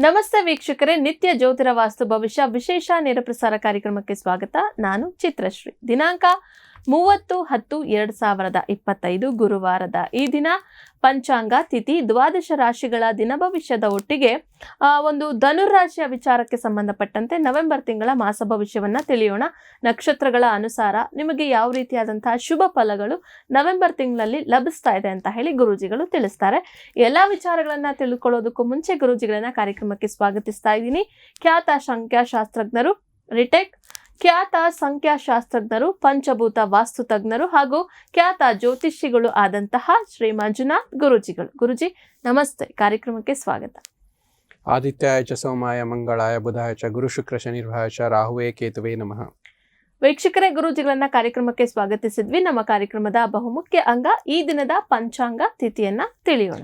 ನಮಸ್ತೆ ವೀಕ್ಷಕರೇ, ನಿತ್ಯ ಜ್ಯೋತಿರ ವಾಸ್ತು ಭವಿಷ್ಯ ವಿಶೇಷ ನೇರ ಪ್ರಸಾರ ಕಾರ್ಯಕ್ರಮಕ್ಕೆ ಸ್ವಾಗತ. ನಾನು ಚಿತ್ರಶ್ರೀ. ದಿನಾಂಕ 30/10/2025 ಗುರುವಾರದ ಈ ದಿನ ಪಂಚಾಂಗ ತಿಥಿ ದ್ವಾದಶ ರಾಶಿಗಳ ದಿನ ಭವಿಷ್ಯದ ಒಟ್ಟಿಗೆ ಒಂದು ಧನುರಾಶಿಯ ವಿಚಾರಕ್ಕೆ ಸಂಬಂಧಪಟ್ಟಂತೆ ನವೆಂಬರ್ ತಿಂಗಳ ಮಾಸ ಭವಿಷ್ಯವನ್ನ ತಿಳಿಯೋಣ. ನಕ್ಷತ್ರಗಳ ಅನುಸಾರ ನಿಮಗೆ ಯಾವ ರೀತಿಯಾದಂತಹ ಶುಭ ಫಲಗಳು ನವೆಂಬರ್ ತಿಂಗಳಲ್ಲಿ ಲಭಿಸ್ತಾ ಇದೆ ಅಂತ ಹೇಳಿ ಗುರೂಜಿಗಳು ತಿಳಿಸ್ತಾರೆ. ಎಲ್ಲಾ ವಿಚಾರಗಳನ್ನ ತಿಳ್ಕೊಳ್ಳೋದಕ್ಕೂ ಮುಂಚೆ ಗುರೂಜಿಗಳನ್ನ ಕಾರ್ಯಕ್ರಮಕ್ಕೆ ಸ್ವಾಗತಿಸ್ತಾ ಇದ್ದೀನಿ. ಖ್ಯಾತ ಸಂಖ್ಯಾಶಾಸ್ತ್ರಜ್ಞರು, ರಿಟೆಕ್ ಖ್ಯಾತ ಸಂಖ್ಯಾಶಾಸ್ತ್ರಜ್ಞರು, ಪಂಚಭೂತ ವಾಸ್ತು ತಜ್ಞರು ಹಾಗೂ ಖ್ಯಾತ ಜ್ಯೋತಿಷಿಗಳು ಆದಂತಹ ಶ್ರೀ ಮಂಜುನಾಥ್ ಗುರೂಜಿಗಳು. ಗುರುಜಿ ನಮಸ್ತೆ, ಕಾರ್ಯಕ್ರಮಕ್ಕೆ ಸ್ವಾಗತ. ಆದಿತ್ಯಾಯ ಚ ಸೋಮಾಯ ಮಂಗಳಾಯ ಬುಧಾಯ ಚ ಗುರು ಶುಕ್ರ ಶನಿರ್ಭಾಯ ಚ ರಾಹುವೇ ಕೇತುವೇ ನಮಃ. ವೀಕ್ಷಕರೇ, ಗುರೂಜಿಗಳನ್ನ ಕಾರ್ಯಕ್ರಮಕ್ಕೆ ಸ್ವಾಗತಿಸಿದ್ವಿ. ನಮ್ಮ ಕಾರ್ಯಕ್ರಮದ ಬಹುಮುಖ್ಯ ಅಂಗ ಈ ದಿನದ ಪಂಚಾಂಗ ತಿಥಿಯನ್ನ ತಿಳಿಯೋಣ.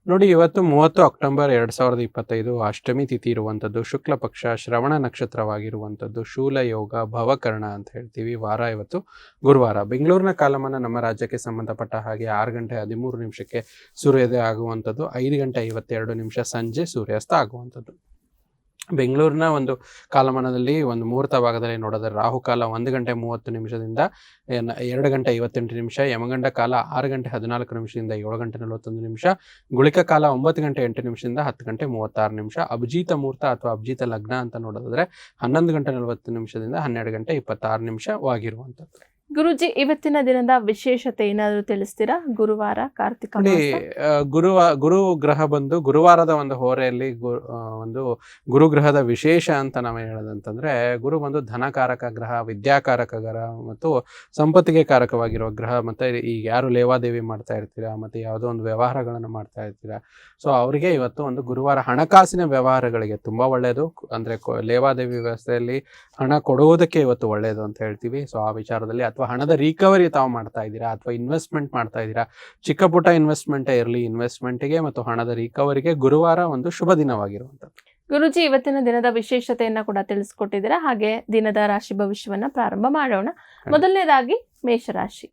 ನೋಡಿ, ಇವತ್ತು 30 ಅಕ್ಟೋಬರ್ 2025 ಅಷ್ಟಮಿ ತಿಥಿ ಇರುವಂಥದ್ದು, ಶುಕ್ಲ ಪಕ್ಷ, ಶ್ರವಣ ನಕ್ಷತ್ರವಾಗಿರುವಂಥದ್ದು, ಶೂಲ ಯೋಗ, ಭವಕರ್ಣ ಅಂತ ಹೇಳ್ತೀವಿ. ವಾರ ಇವತ್ತು ಗುರುವಾರ. ಬೆಂಗಳೂರಿನ ಕಾಲಮಾನ ನಮ್ಮ ರಾಜ್ಯಕ್ಕೆ ಸಂಬಂಧಪಟ್ಟ ಹಾಗೆ 6:13 ಸೂರ್ಯೋದಯ ಆಗುವಂಥದ್ದು, 5:52 ಸಂಜೆ ಸೂರ್ಯಾಸ್ತ ಆಗುವಂಥದ್ದು. ಬೆಂಗಳೂರಿನ ಒಂದು ಕಾಲಮಾನದಲ್ಲಿ ಒಂದು ಮುಹೂರ್ತ ಭಾಗದಲ್ಲಿ ನೋಡಿದ್ರೆ ರಾಹುಕಾಲ 1:30 2:58, ಯಮಗಂಡ ಕಾಲ 6:14 7:41, ಗುಳಿಕ ಕಾಲ 9:08 10:36, ಅಭಿಜಿತ ಮುಹೂರ್ತ ಅಥವಾ ಅಭಿಜಿತ ಲಗ್ನ ಅಂತ ನೋಡೋದಾದ್ರೆ 11:40 12:26 ವಾಗಿರುವಂಥದ್ದು. ಗುರುಜಿ, ಇವತ್ತಿನ ದಿನದ ವಿಶೇಷತೆ ಏನಾದರೂ ತಿಳಿಸ್ತೀರಾ? ಗುರುವಾರ, ಕಾರ್ತಿಕ ಗುರು ಗ್ರಹ ಬಂದು ಗುರುವಾರದ ಒಂದು ಹೋರೆಯಲ್ಲಿ ಒಂದು ಗುರುಗ್ರಹದ ವಿಶೇಷ ಅಂತ ನಾವು ಹೇಳೋದಂತಂದ್ರೆ, ಗುರು ಬಂದು ಧನಕಾರಕ ಗ್ರಹ, ವಿದ್ಯಾಕಾರಕ ಗ್ರಹ ಮತ್ತು ಸಂಪತ್ತಿಗೆ ಕಾರಕವಾಗಿರುವ ಗ್ರಹ. ಮತ್ತೆ ಈಗ ಯಾರು ಲೇವಾದೇವಿ ಮಾಡ್ತಾ ಇರ್ತೀರಾ ಮತ್ತೆ ಯಾವುದೋ ಒಂದು ವ್ಯವಹಾರಗಳನ್ನು ಮಾಡ್ತಾ ಇರ್ತೀರಾ, ಸೊ ಅವರಿಗೆ ಇವತ್ತು ಒಂದು ಗುರುವಾರ ಹಣಕಾಸಿನ ವ್ಯವಹಾರಗಳಿಗೆ ತುಂಬಾ ಒಳ್ಳೆಯದು. ಅಂದ್ರೆ ಲೇವಾದೇವಿ ವ್ಯವಸ್ಥೆಯಲ್ಲಿ ಹಣ ಕೊಡುವುದಕ್ಕೆ ಇವತ್ತು ಒಳ್ಳೆಯದು ಅಂತ ಹೇಳ್ತೀವಿ. ಸೊ ಆ ವಿಚಾರದಲ್ಲಿ ಅಥವಾ ಹಣದ ರಿಕವರಿ ತಾವು ಮಾಡ್ತಾ ಇದ್ದೀರಾ ಅಥವಾ ಇನ್ವೆಸ್ಟ್ಮೆಂಟ್ ಮಾಡ್ತಾ ಇದ್ದೀರಾ, ಚಿಕ್ಕ ಪುಟ್ಟ ಇನ್ವೆಸ್ಟ್ಮೆಂಟ್ ಇರಲಿ, ಇನ್ವೆಸ್ಟ್ಮೆಂಟ್ಗೆ ಮತ್ತು ಹಣದ ರಿಕವರಿಗೆ ಗುರುವಾರ ಒಂದು ಶುಭ ದಿನವಾಗಿರುವಂಥದ್ದು. ಗುರುಜಿ, ಇವತ್ತಿನ ದಿನದ ವಿಶೇಷತೆಯನ್ನ ಕೂಡ ತಿಳಿಸ್ಕೊಟ್ಟಿದ್ದೀರಾ. ಹಾಗೆ ದಿನದ ರಾಶಿ ಭವಿಷ್ಯವನ್ನ ಪ್ರಾರಂಭ ಮಾಡೋಣ. ಮೊದಲನೇದಾಗಿ ಮೇಷರಾಶಿ.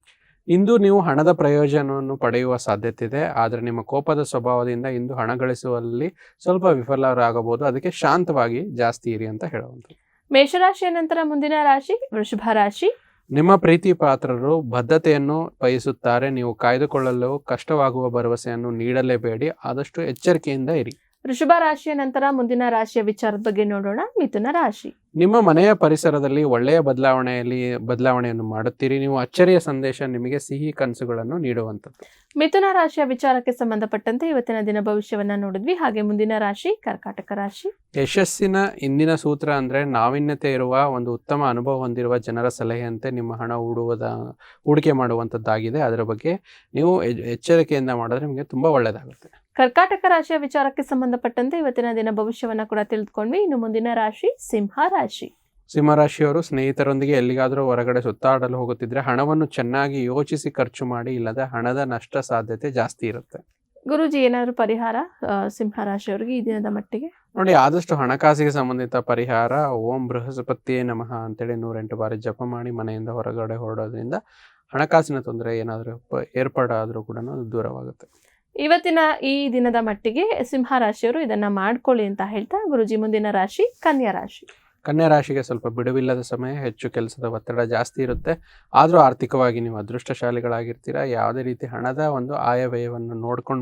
ಇಂದು ನೀವು ಹಣದ ಪ್ರಯೋಜನವನ್ನು ಪಡೆಯುವ ಸಾಧ್ಯತೆ ಇದೆ, ಆದರೆ ನಿಮ್ಮ ಕೋಪದ ಸ್ವಭಾವದಿಂದ ಇಂದು ಹಣ ಗಳಿಸುವಲ್ಲಿ ಸ್ವಲ್ಪ ವಿಫಲರಾಗಬಹುದು. ಅದಕ್ಕೆ ಶಾಂತವಾಗಿ ಜಾಸ್ತಿ ಇರಿ ಅಂತ ಹೇಳುವಂಥದ್ದು. ಮೇಷರಾಶಿಯ ನಂತರ ಮುಂದಿನ ರಾಶಿ ವೃಷಭ ರಾಶಿ. ನಿಮ್ಮ ಪ್ರೀತಿ ಪಾತ್ರರು ಬದ್ಧತೆಯನ್ನು ಬಯಸುತ್ತಾರೆ. ನೀವು ಕಾಯ್ದುಕೊಳ್ಳಲು ಕಷ್ಟವಾಗುವ ಭರವಸೆಯನ್ನು ನೀಡಲೇಬೇಡಿ. ಆದಷ್ಟು ಎಚ್ಚರಿಕೆಯಿಂದ ಇರಿ. ವೃಷಭ ರಾಶಿಯ ನಂತರ ಮುಂದಿನ ರಾಶಿಯ ವಿಚಾರದ ಬಗ್ಗೆ ನೋಡೋಣ. ಮಿಥುನ ರಾಶಿ. ನಿಮ್ಮ ಮನೆಯ ಪರಿಸರದಲ್ಲಿ ಒಳ್ಳೆಯ ಬದಲಾವಣೆಯನ್ನು ಮಾಡುತ್ತೀರಿ. ನೀವು ಅಚ್ಚರಿಯ ಸಂದೇಶ ನಿಮಗೆ ಸಿಹಿ ಕನಸುಗಳನ್ನು ನೀಡುವಂಥದ್ದು. ಮಿಥುನ ರಾಶಿಯ ವಿಚಾರಕ್ಕೆ ಸಂಬಂಧಪಟ್ಟಂತೆ ಇವತ್ತಿನ ದಿನ ಭವಿಷ್ಯವನ್ನ ನೋಡಿದ್ವಿ. ಹಾಗೆ ಮುಂದಿನ ರಾಶಿ ಕರ್ಕಾಟಕ ರಾಶಿ. ಯಶಸ್ಸಿನ ಇಂದಿನ ಸೂತ್ರ ಅಂದ್ರೆ ನಾವೀನ್ಯತೆ ಇರುವ ಒಂದು ಉತ್ತಮ ಅನುಭವ ಹೊಂದಿರುವ ಜನರ ಸಲಹೆಯಂತೆ ನಿಮ್ಮ ಹಣ ಹೂಡಿಕೆ ಮಾಡುವಂಥದ್ದಾಗಿದೆ. ಅದರ ಬಗ್ಗೆ ನೀವು ಎಚ್ಚರಿಕೆಯಿಂದ ಮಾಡಿದ್ರೆ ನಿಮಗೆ ತುಂಬಾ ಒಳ್ಳೆಯದಾಗುತ್ತೆ. ಕರ್ಕಾಟಕ ರಾಶಿಯ ವಿಚಾರಕ್ಕೆ ಸಂಬಂಧಪಟ್ಟಂತೆ ಇವತ್ತಿನ ದಿನ ಭವಿಷ್ಯವನ್ನ ಕೂಡ ತಿಳಿದುಕೊಂಡ್ವಿ. ಇನ್ನು ಮುಂದಿನ ರಾಶಿ ಸಿಂಹ ರಾಶಿ. ಸಿಂಹರಾಶಿಯವರು ಸ್ನೇಹಿತರೊಂದಿಗೆ ಎಲ್ಲಿಗಾದರೂ ಹೊರಗಡೆ ಸುತ್ತಾಡಲು ಹೋಗುತ್ತಿದ್ರೆ ಹಣವನ್ನು ಚೆನ್ನಾಗಿ ಯೋಚಿಸಿ ಖರ್ಚು ಮಾಡಿ, ಇಲ್ಲದೆ ಹಣದ ನಷ್ಟ ಸಾಧ್ಯತೆ ಜಾಸ್ತಿ ಇರುತ್ತೆ. ಗುರುಜಿ, ಏನಾದರೂ ಪರಿಹಾರ ಸಿಂಹರಾಶಿಯವರಿಗೆ ಈ ದಿನದ ಮಟ್ಟಿಗೆ? ನೋಡಿ, ಆದಷ್ಟು ಹಣಕಾಸಿಗೆ ಸಂಬಂಧಿತ ಪರಿಹಾರ ಓಂ ಬೃಹಸ್ಪತಿಯೇ ನಮಃ ಅಂತೇಳಿ 108 ಬಾರಿ ಜಪ ಮಾಡಿ ಮನೆಯಿಂದ ಹೊರಗಡೆ ಹೊರಡೋದ್ರಿಂದ ಹಣಕಾಸಿನ ತೊಂದರೆ ಏನಾದರೂ ಏರ್ಪಡಾದರೂ ಕೂಡ ದೂರವಾಗುತ್ತೆ. ಇವತ್ತಿನ ಈ ದಿನದ ಮಟ್ಟಿಗೆ ಸಿಂಹ ರಾಶಿಯವರು ಇದನ್ನ ಮಾಡ್ಕೊಳ್ಳಿ ಅಂತ ಹೇಳ್ತಾ, ಗುರುಜಿ ಮುಂದಿನ ರಾಶಿ ಕನ್ಯಾ ರಾಶಿ. ಕನ್ಯಾ ರಾಶಿಗೆ ಸ್ವಲ್ಪ ಬಿಡುವಿಲ್ಲದ ಸಮಯ, ಹೆಚ್ಚು ಕೆಲಸದ ಒತ್ತಡ ಜಾಸ್ತಿ ಇರುತ್ತೆ. ಆದರೂ ಆರ್ಥಿಕವಾಗಿ ನೀವು ಅದೃಷ್ಟಶಾಲಿಗಳಾಗಿರ್ತೀರಾ. ಯಾವುದೇ ರೀತಿ ಹಣದ ಒಂದು ಆಯವ್ಯಯವನ್ನು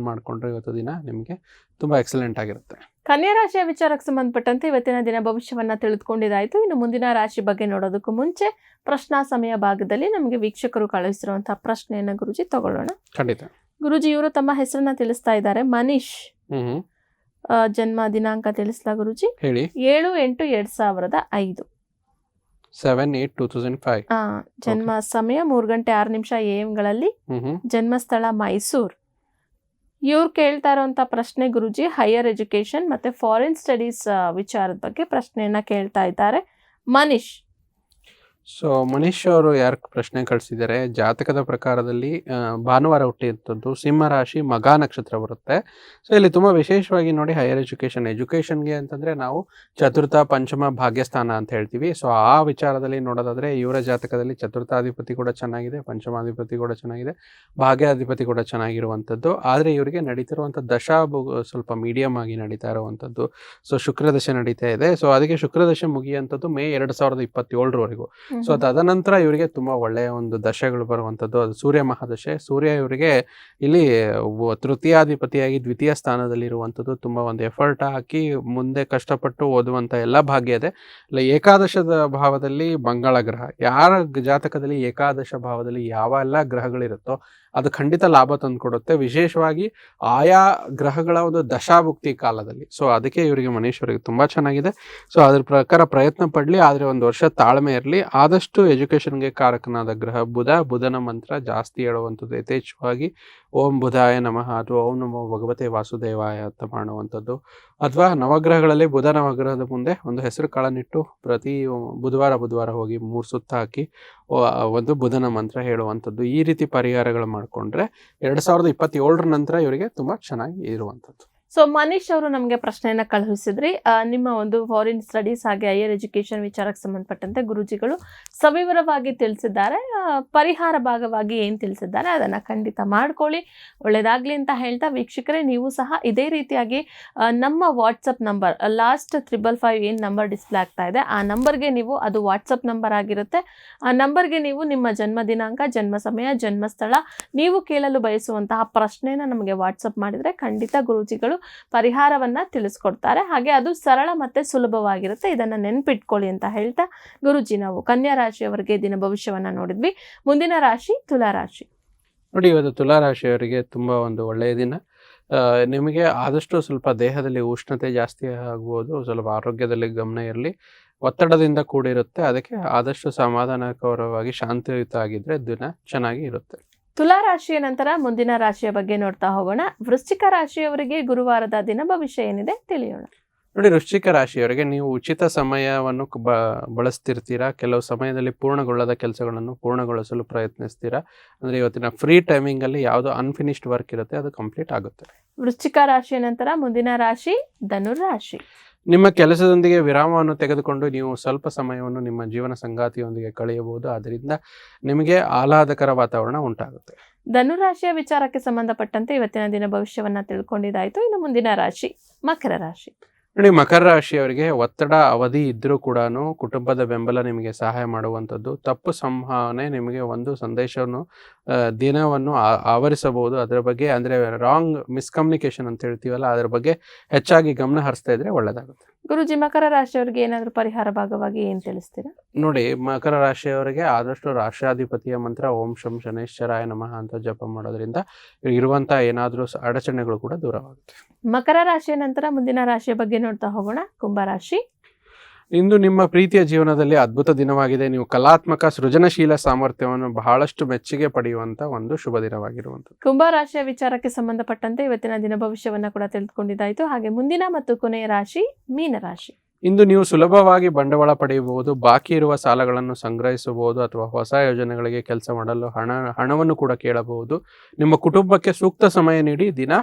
ಮಾಡ್ಕೊಂಡ್ರೆ ಇವತ್ತು ದಿನ ನಿಮಗೆ ತುಂಬಾ ಎಕ್ಸಲೆಂಟ್ ಆಗಿರುತ್ತೆ. ಕನ್ಯಾ ರಾಶಿಯ ವಿಚಾರಕ್ಕೆ ಸಂಬಂಧಪಟ್ಟಂತೆ ಇವತ್ತಿನ ದಿನ ಭವಿಷ್ಯವನ್ನ ತಿಳಿದುಕೊಂಡಿದ್ದಾಯ್ತು. ಇನ್ನು ಮುಂದಿನ ರಾಶಿ ಬಗ್ಗೆ ನೋಡೋದಕ್ಕೂ ಮುಂಚೆ ಪ್ರಶ್ನಾ ಸಮಯ ಭಾಗದಲ್ಲಿ ನಮಗೆ ವೀಕ್ಷಕರು ಕಳುಹಿಸಿರುವಂತಹ ಪ್ರಶ್ನೆಯನ್ನ ಗುರುಜಿ ತಗೊಳ್ಳೋಣ. ಖಂಡಿತ. ಗುರುಜಿ, ಇವರು ತಮ್ಮ ಹೆಸರನ್ನ ತಿಳಿಸ್ತಾ ಇದ್ದಾರೆ. ಮನೀಶ್. ಜನ್ಮ ದಿನಾಂಕ ತಿಳಿಸ್ಲಾ ಗುರುಜಿ? ಹೇಳಿ. 7/8/2005. 7/8/2005. ಜನ್ಮ ಸಮಯ 3:06 AM ಜನ್ಮ ಸ್ಥಳ ಮೈಸೂರು. ಇವ್ರು ಕೇಳ್ತಾ ಇರೋಂಥ ಪ್ರಶ್ನೆ ಗುರುಜಿ ಹೈಯರ್ ಎಜುಕೇಶನ್ ಮತ್ತೆ ಫಾರಿನ್ ಸ್ಟಡೀಸ್ ವಿಚಾರದ ಬಗ್ಗೆ ಪ್ರಶ್ನೆಯನ್ನ ಕೇಳ್ತಾ ಇದ್ದಾರೆ. ಮನೀಶ್, ಸೊ ಮನೀಶ್ ಅವರು ಯಾರು ಪ್ರಶ್ನೆ ಕಳಿಸಿದ್ದಾರೆ, ಜಾತಕದ ಪ್ರಕಾರದಲ್ಲಿ ಭಾನುವಾರ ಹುಟ್ಟಿದಂಥದ್ದು, ಸಿಂಹ ರಾಶಿ, ಮಗ ನಕ್ಷತ್ರ ಬರುತ್ತೆ. ಸೊ ಇಲ್ಲಿ ತುಂಬ ವಿಶೇಷವಾಗಿ ನೋಡಿ, ಹೈಯರ್ ಎಜುಕೇಷನ್ಗೆ ಅಂತಂದರೆ ನಾವು ಚತುರ್ಥ ಪಂಚಮ ಭಾಗ್ಯಸ್ಥಾನ ಅಂತ ಹೇಳ್ತೀವಿ. ಸೊ ಆ ವಿಚಾರದಲ್ಲಿ ನೋಡೋದಾದರೆ ಇವರ ಜಾತಕದಲ್ಲಿ ಚತುರ್ಥಾಧಿಪತಿ ಕೂಡ ಚೆನ್ನಾಗಿದೆ, ಪಂಚಮಾಧಿಪತಿ ಕೂಡ ಚೆನ್ನಾಗಿದೆ, ಭಾಗ್ಯಾಧಿಪತಿ ಕೂಡ ಚೆನ್ನಾಗಿರುವಂಥದ್ದು. ಆದರೆ ಇವರಿಗೆ ನಡೀತಿರುವಂಥ ದಶಾ ಸ್ವಲ್ಪ ಮೀಡಿಯಮ್ ಆಗಿ ನಡೀತಾ ಇರುವಂಥದ್ದು. ಸೊ ಶುಕ್ರದಶೆ ನಡೀತಾ ಇದೆ. ಸೊ ಅದಕ್ಕೆ ಶುಕ್ರದಶೆ ಮುಗಿಯುವಂಥದ್ದು ಮೇ 2027ರವರೆಗೂ. ಸೊ ತದನಂತರ ಇವರಿಗೆ ತುಂಬಾ ಒಳ್ಳೆಯ ಒಂದು ದಶೆಗಳು ಬರುವಂಥದ್ದು. ಅದು ಸೂರ್ಯ ಮಹಾದಶೆ. ಸೂರ್ಯ ಇವರಿಗೆ ಇಲ್ಲಿ ತೃತೀಯಾಧಿಪತಿಯಾಗಿ ದ್ವಿತೀಯ ಸ್ಥಾನದಲ್ಲಿ ಇರುವಂಥದ್ದು. ತುಂಬಾ ಒಂದು ಎಫರ್ಟ್ ಹಾಕಿ ಮುಂದೆ ಕಷ್ಟಪಟ್ಟು ಓದುವಂಥ ಎಲ್ಲ ಭಾಗ್ಯ ಇದೆ. ಏಕಾದಶದ ಭಾವದಲ್ಲಿ ಮಂಗಳ ಗ್ರಹ, ಯಾರ ಜಾತಕದಲ್ಲಿ ಏಕಾದಶ ಭಾವದಲ್ಲಿ ಯಾವ ಎಲ್ಲ ಗ್ರಹಗಳಿರುತ್ತೋ ಅದು ಖಂಡಿತ ಲಾಭ ತಂದುಕೊಡುತ್ತೆ, ವಿಶೇಷವಾಗಿ ಆಯಾ ಗ್ರಹಗಳ ಒಂದು ದಶಾಭುಕ್ತಿ ಕಾಲದಲ್ಲಿ. ಸೊ ಅದಕ್ಕೆ ಇವರಿಗೆ ಮನೇಶ್ವರಿಗೆ ತುಂಬ ಚೆನ್ನಾಗಿದೆ. ಸೊ ಅದ್ರ ಪ್ರಕಾರ ಪ್ರಯತ್ನ ಪಡಲಿ, ಆದರೆ ಒಂದು ವರ್ಷ ತಾಳ್ಮೆ ಇರಲಿ. ಆದಷ್ಟು ಎಜುಕೇಷನ್ಗೆ ಕಾರಕನಾದ ಗ್ರಹ ಬುಧನ ಮಂತ್ರ ಜಾಸ್ತಿ ಹೇಳುವಂಥದ್ದು, ಯಥೇಚ್ಛವಾಗಿ ಓಂ ಬುಧಾಯ ನಮಃ ಅಥವಾ ಓಂ ನಮೋ ಭಗವತೆ ವಾಸುದೇವಾಯ ಅಂತ ಮಾಡುವಂಥದ್ದು. ಅಥವಾ ನವಗ್ರಹಗಳಲ್ಲಿ ಬುಧ ನವಗ್ರಹದ ಮುಂದೆ ಒಂದು ಹೆಸರು ಕಾಳನ್ನಿಟ್ಟು ಪ್ರತಿ ಬುಧವಾರ ಹೋಗಿ 3 ಸುತ್ತ ಹಾಕಿ ಒಂದು ಬುಧನ ಮಂತ್ರ ಹೇಳುವಂಥದ್ದು. ಈ ರೀತಿ ಪರಿಹಾರಗಳು ಮಾಡಿಕೊಂಡ್ರೆ 2027 ನಂತರ ಇವರಿಗೆ ತುಂಬ ಚೆನ್ನಾಗಿ ಇರುವಂಥದ್ದು. ಸೊ ಮನೀಶ್ ಅವರು ನಮಗೆ ಪ್ರಶ್ನೆಯನ್ನ ಕಳುಹಿಸಿದ್ರಿ. ನಿಮ್ಮ ಒಂದು ಫಾರಿನ್ ಸ್ಟಡೀಸ್ ಹಾಗೆ ಹೈಯರ್ ಎಜುಕೇಶನ್ ವಿಚಾರಕ್ಕೆ ಸಂಬಂಧಪಟ್ಟಂತೆ ಗುರುಜಿಗಳು ಸವಿವರವಾಗಿ ತಿಳಿಸಿದ್ದಾರೆ. ಪರಿಹಾರ ಭಾಗವಾಗಿ ಏನು ತಿಳಿಸಿದ್ದಾರೆ ಅದನ್ನು ಖಂಡಿತ ಮಾಡ್ಕೊಳ್ಳಿ, ಒಳ್ಳೆಯದಾಗಲಿ ಅಂತ ಹೇಳ್ತಾ, ವೀಕ್ಷಕರೇ ನೀವು ಸಹ ಇದೇ ರೀತಿಯಾಗಿ ನಮ್ಮ ವಾಟ್ಸಪ್ ನಂಬರ್ ಲಾಸ್ಟ್ 555 ಏನು ನಂಬರ್ ಡಿಸ್ಪ್ಲೇ ಆಗ್ತಾ ಇದೆ ಆ ನಂಬರ್ಗೆ ನೀವು, ಅದು ವಾಟ್ಸಪ್ ನಂಬರ್ ಆಗಿರುತ್ತೆ, ಆ ನಂಬರ್ಗೆ ನೀವು ನಿಮ್ಮ ಜನ್ಮ ದಿನಾಂಕ, ಜನ್ಮ ಸಮಯ, ಜನ್ಮಸ್ಥಳ, ನೀವು ಕೇಳಲು ಬಯಸುವಂತಹ ಪ್ರಶ್ನೆನ ನಮಗೆ ವಾಟ್ಸಪ್ ಮಾಡಿದರೆ ಖಂಡಿತ ಗುರೂಜಿಗಳು ಪರಿಹಾರವನ್ನ ತಿಳಿಸ್ಕೊಡ್ತಾರೆ. ಹಾಗೆ ಅದು ಸರಳ ಮತ್ತೆ ಸುಲಭವಾಗಿರುತ್ತೆ, ಇದನ್ನ ನೆನ್ಪಿಟ್ಕೊಳ್ಳಿ ಅಂತ ಹೇಳ್ತಾ, ಗುರುಜಿ ನಾವು ಕನ್ಯಾ ರಾಶಿಯವರಿಗೆ ದಿನ ಭವಿಷ್ಯವನ್ನ ನೋಡಿದ್ವಿ. ಮುಂದಿನ ರಾಶಿ ತುಲಾ ರಾಶಿ. ನೋಡಿ, ಇವತ್ತು ತುಲಾ ರಾಶಿಯವರಿಗೆ ತುಂಬಾ ಒಂದು ಒಳ್ಳೆಯ ದಿನ. ನಿಮಗೆ ಆದಷ್ಟು ಸ್ವಲ್ಪ ದೇಹದಲ್ಲಿ ಉಷ್ಣತೆ ಜಾಸ್ತಿ ಆಗ್ಬೋದು, ಸ್ವಲ್ಪ ಆರೋಗ್ಯದಲ್ಲಿ ಗಮನ ಇರಲಿ. ಒತ್ತಡದಿಂದ ಕೂಡಿರುತ್ತೆ, ಅದಕ್ಕೆ ಆದಷ್ಟು ಸಮಾಧಾನಕರವಾಗಿ ಶಾಂತಿಯುತ ಆಗಿದ್ರೆ ದಿನ ಚೆನ್ನಾಗಿ ಇರುತ್ತೆ. ತುಲಾ ರಾಶಿಯ ನಂತರ ಮುಂದಿನ ರಾಶಿಯ ಬಗ್ಗೆ ನೋಡ್ತಾ ಹೋಗೋಣ. ವೃಶ್ಚಿಕ ರಾಶಿಯವರಿಗೆ ಗುರುವಾರದ ದಿನ ಭವಿಷ್ಯ ಏನಿದೆ ತಿಳಿಯೋಣ. ನೋಡಿ, ವೃಶ್ಚಿಕ ರಾಶಿಯವರಿಗೆ ನೀವು ಉಚಿತ ಸಮಯವನ್ನು ಬಳಸ್ತಿರ್ತೀರಾ. ಕೆಲವು ಸಮಯದಲ್ಲಿ ಪೂರ್ಣಗೊಳ್ಳದ ಕೆಲಸಗಳನ್ನು ಪೂರ್ಣಗೊಳಿಸಲು ಪ್ರಯತ್ನಿಸ್ತೀರಾ. ಅಂದರೆ ಇವತ್ತಿನ ಫ್ರೀ ಟೈಮಿಂಗಲ್ಲಿ ಯಾವುದು ಅನ್ಫಿನಿಶ್ಡ್ ವರ್ಕ್ ಇರುತ್ತೆ ಅದು ಕಂಪ್ಲೀಟ್ ಆಗುತ್ತೆ. ವೃಶ್ಚಿಕ ರಾಶಿಯ ನಂತರ ಮುಂದಿನ ರಾಶಿ ಧನುರ್ ರಾಶಿ. ನಿಮ್ಮ ಕೆಲಸದೊಂದಿಗೆ ವಿರಾಮವನ್ನು ತೆಗೆದುಕೊಂಡು ನೀವು ಸ್ವಲ್ಪ ಸಮಯವನ್ನು ನಿಮ್ಮ ಜೀವನ ಸಂಗಾತಿಯೊಂದಿಗೆ ಕಳೆಯಬಹುದು. ಅದರಿಂದ ನಿಮಗೆ ಆಹ್ಲಾದಕರ ವಾತಾವರಣ ಉಂಟಾಗುತ್ತೆ. ಧನುರಾಶಿಯ ವಿಚಾರಕ್ಕೆ ಸಂಬಂಧಪಟ್ಟಂತೆ ಇವತ್ತಿನ ದಿನ ಭವಿಷ್ಯವನ್ನ ತಿಳ್ಕೊಂಡಿದ್ದಾಯ್ತು. ಇನ್ನು ಮುಂದಿನ ರಾಶಿ ಮಕರ ರಾಶಿ. ನೋಡಿ, ಮಕರ ರಾಶಿಯವರಿಗೆ ಒತ್ತಡ ಅವಧಿ ಇದ್ರೂ ಕೂಡ ಕುಟುಂಬದ ಬೆಂಬಲ ನಿಮಗೆ ಸಹಾಯ ಮಾಡುವಂಥದ್ದು. ತಪ್ಪು ಸಂಭಾವನೆ ನಿಮಗೆ ಒಂದು ಸಂದೇಶವನ್ನು ದಿನವನ್ನು ಆವರಿಸಬಹುದು. ಅದರ ಬಗ್ಗೆ ಅಂದರೆ ರಾಂಗ್ ಮಿಸ್ಕಮ್ಯುನಿಕೇಶನ್ ಅಂತ ಹೇಳ್ತೀವಲ್ಲ, ಅದರ ಬಗ್ಗೆ ಹೆಚ್ಚಾಗಿ ಗಮನ ಹರಿಸ್ತಾ ಇದ್ರೆ ಒಳ್ಳೆಯದಾಗುತ್ತೆ. ಗುರುಜಿ, ಮಕರ ರಾಶಿಯವರಿಗೆ ಏನಾದರೂ ಪರಿಹಾರ ಭಾಗವಾಗಿ ಏನು ತಿಳಿಸ್ತೀರಾ? ನೋಡಿ, ಮಕರ ರಾಶಿಯವರಿಗೆ ಆದಷ್ಟು ರಾಷ್ಟ್ರಾಧಿಪತಿಯ ಮಂತ್ರ ಓಂ ಶಂ ಶನೇಶ್ವರಾಯ ನಮಃ ಅಂತ ಜಪ ಮಾಡೋದ್ರಿಂದ ಇರುವಂಥ ಏನಾದರೂ ಅಡಚಣೆಗಳು ಕೂಡ ದೂರವಾಗುತ್ತೆ. ಮಕರ ರಾಶಿಯ ನಂತರ ಮುಂದಿನ ರಾಶಿಯ ಬಗ್ಗೆ ನೋಡ್ತಾ ಹೋಗೋಣ. ಕುಂಭರಾಶಿ. ಇಂದು ನಿಮ್ಮ ಪ್ರೀತಿಯ ಜೀವನದಲ್ಲಿ ಅದ್ಭುತ ದಿನವಾಗಿದೆ. ನೀವು ಕಲಾತ್ಮಕ ಸೃಜನಶೀಲ ಸಾಮರ್ಥ್ಯವನ್ನು ಬಹಳಷ್ಟು ಮೆಚ್ಚುಗೆ ಪಡೆಯುವಂತ ಒಂದು ಶುಭ ದಿನವಾಗಿರುವಂಥದ್ದು. ಕುಂಭರಾಶಿಯ ವಿಚಾರಕ್ಕೆ ಸಂಬಂಧಪಟ್ಟಂತೆ ಇವತ್ತಿನ ದಿನ ಭವಿಷ್ಯವನ್ನ ಕೂಡ ತಿಳಿದುಕೊಂಡಿದ್ದಾಯ್ತು. ಹಾಗೆ ಮುಂದಿನ ಮತ್ತು ಕೊನೆಯ ರಾಶಿ ಮೀನರಾಶಿ. ಇಂದು ನೀವು ಸುಲಭವಾಗಿ ಬಂಡವಾಳ ಪಡೆಯಬಹುದು, ಬಾಕಿ ಇರುವ ಸಾಲಗಳನ್ನು ಸಂಗ್ರಹಿಸಬಹುದು ಅಥವಾ ಹೊಸ ಯೋಜನೆಗಳಿಗೆ ಕೆಲಸ ಮಾಡಲು ಹಣವನ್ನು ಕೂಡ ಕೇಳಬಹುದು. ನಿಮ್ಮ ಕುಟುಂಬಕ್ಕೆ ಸೂಕ್ತ ಸಮಯ ನೀಡಿ, ದಿನ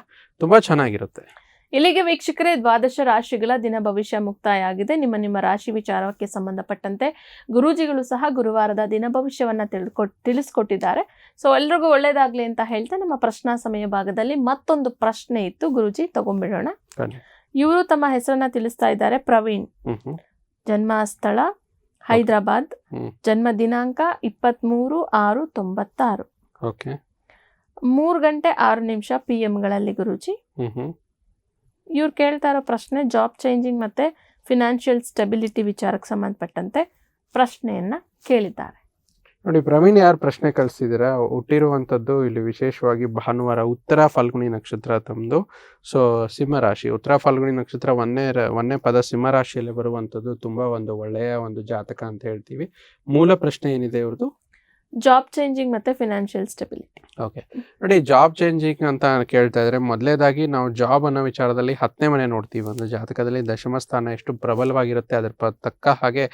ತುಂಬಾ ಚೆನ್ನಾಗಿರುತ್ತೆ. ಇಲ್ಲಿಗೆ ವೀಕ್ಷಕರೇ ದ್ವಾದಶ ರಾಶಿಗಳ ದಿನ ಭವಿಷ್ಯ ಮುಕ್ತಾಯ ಆಗಿದೆ. ನಿಮ್ಮ ರಾಶಿ ವಿಚಾರಕ್ಕೆ ಸಂಬಂಧಪಟ್ಟಂತೆ ಗುರೂಜಿಗಳು ಸಹ ಗುರುವಾರದ ದಿನ ಭವಿಷ್ಯವನ್ನ ತಿಳಿಸ್ಕೊಟ್ಟಿದ್ದಾರೆ. ಸೊ ಎಲ್ರಿಗೂ ಒಳ್ಳೇದಾಗ್ಲಿ ಅಂತ ಹೇಳ್ತಾ, ನಮ್ಮ ಪ್ರಶ್ನಾ ಸಮಯ ಭಾಗದಲ್ಲಿ ಮತ್ತೊಂದು ಪ್ರಶ್ನೆ ಇತ್ತು, ಗುರೂಜಿ ತಗೊಂಡ್ಬಿಡೋಣ. ಇವರು ತಮ್ಮ ಹೆಸರನ್ನ ತಿಳಿಸ್ತಾ ಇದ್ದಾರೆ, ಪ್ರವೀಣ್. ಜನ್ಮ ಸ್ಥಳ ಹೈದರಾಬಾದ್, ಜನ್ಮ ದಿನಾಂಕ 23/6/96, 3:06 PM ಗುರೂಜಿ. ಇವ್ರು ಕೇಳ್ತಾ ಇರೋ ಪ್ರಶ್ನೆ ಜಾಬ್ ಚೇಂಜಿಂಗ್ ಮತ್ತೆ ಫಿನಾನ್ಷಿಯಲ್ ಸ್ಟೆಬಿಲಿಟಿ ವಿಚಾರಕ್ಕೆ ಸಂಬಂಧಪಟ್ಟಂತೆ ಪ್ರಶ್ನೆಯನ್ನ ಕೇಳಿದ್ದಾರೆ. ನೋಡಿ, ಪ್ರವೀಣ್ ಯಾರು ಪ್ರಶ್ನೆ ಕಳಿಸಿದ್ದೀರಾ, ಹುಟ್ಟಿರುವಂಥದ್ದು ಇಲ್ಲಿ ವಿಶೇಷವಾಗಿ ಭಾನುವಾರ, ಉತ್ತರ ಫಲ್ಗುಣಿ ನಕ್ಷತ್ರ ತಮ್ಮದು. ಸೊ ಸಿಂಹರಾಶಿ, ಉತ್ತರ ಫಲ್ಗುಣಿ ನಕ್ಷತ್ರ ಒಂದೇ ಪದ ಸಿಂಹರಾಶಿಯಲ್ಲಿ ಬರುವಂಥದ್ದು ತುಂಬ ಒಂದು ಒಳ್ಳೆಯ ಒಂದು ಜಾತಕ ಅಂತ ಹೇಳ್ತೀವಿ. ಮೂಲ ಪ್ರಶ್ನೆ ಏನಿದೆ ಇವ್ರದ್ದು? ಜಾಬ್ ಚೇಂಜಿಂಗ್ ಮತ್ತೆ ಫಿನಾನ್ಷಿಯಲ್ ಸ್ಟೆಬಿಲಿಟಿ. ಓಕೆ, ನೋಡಿ ಜಾಬ್ ಚೇಂಜಿಂಗ್ ಅಂತ ಕೇಳ್ತಾ ಇದ್ರೆ ಮೊದಲೇದಾಗಿ ನಾವು ಜಾಬ್ ಅನ್ನೋ ವಿಚಾರದಲ್ಲಿ 10ನೇ ಮನೆ ನೋಡ್ತೀವಿ. ಒಂದು ಜಾತಕದಲ್ಲಿ ದಶಮ ಸ್ಥಾನ ಎಷ್ಟು ಪ್ರಬಲವಾಗಿರುತ್ತೆ ಅದರ ತಕ್ಕ ಹಾಗೆ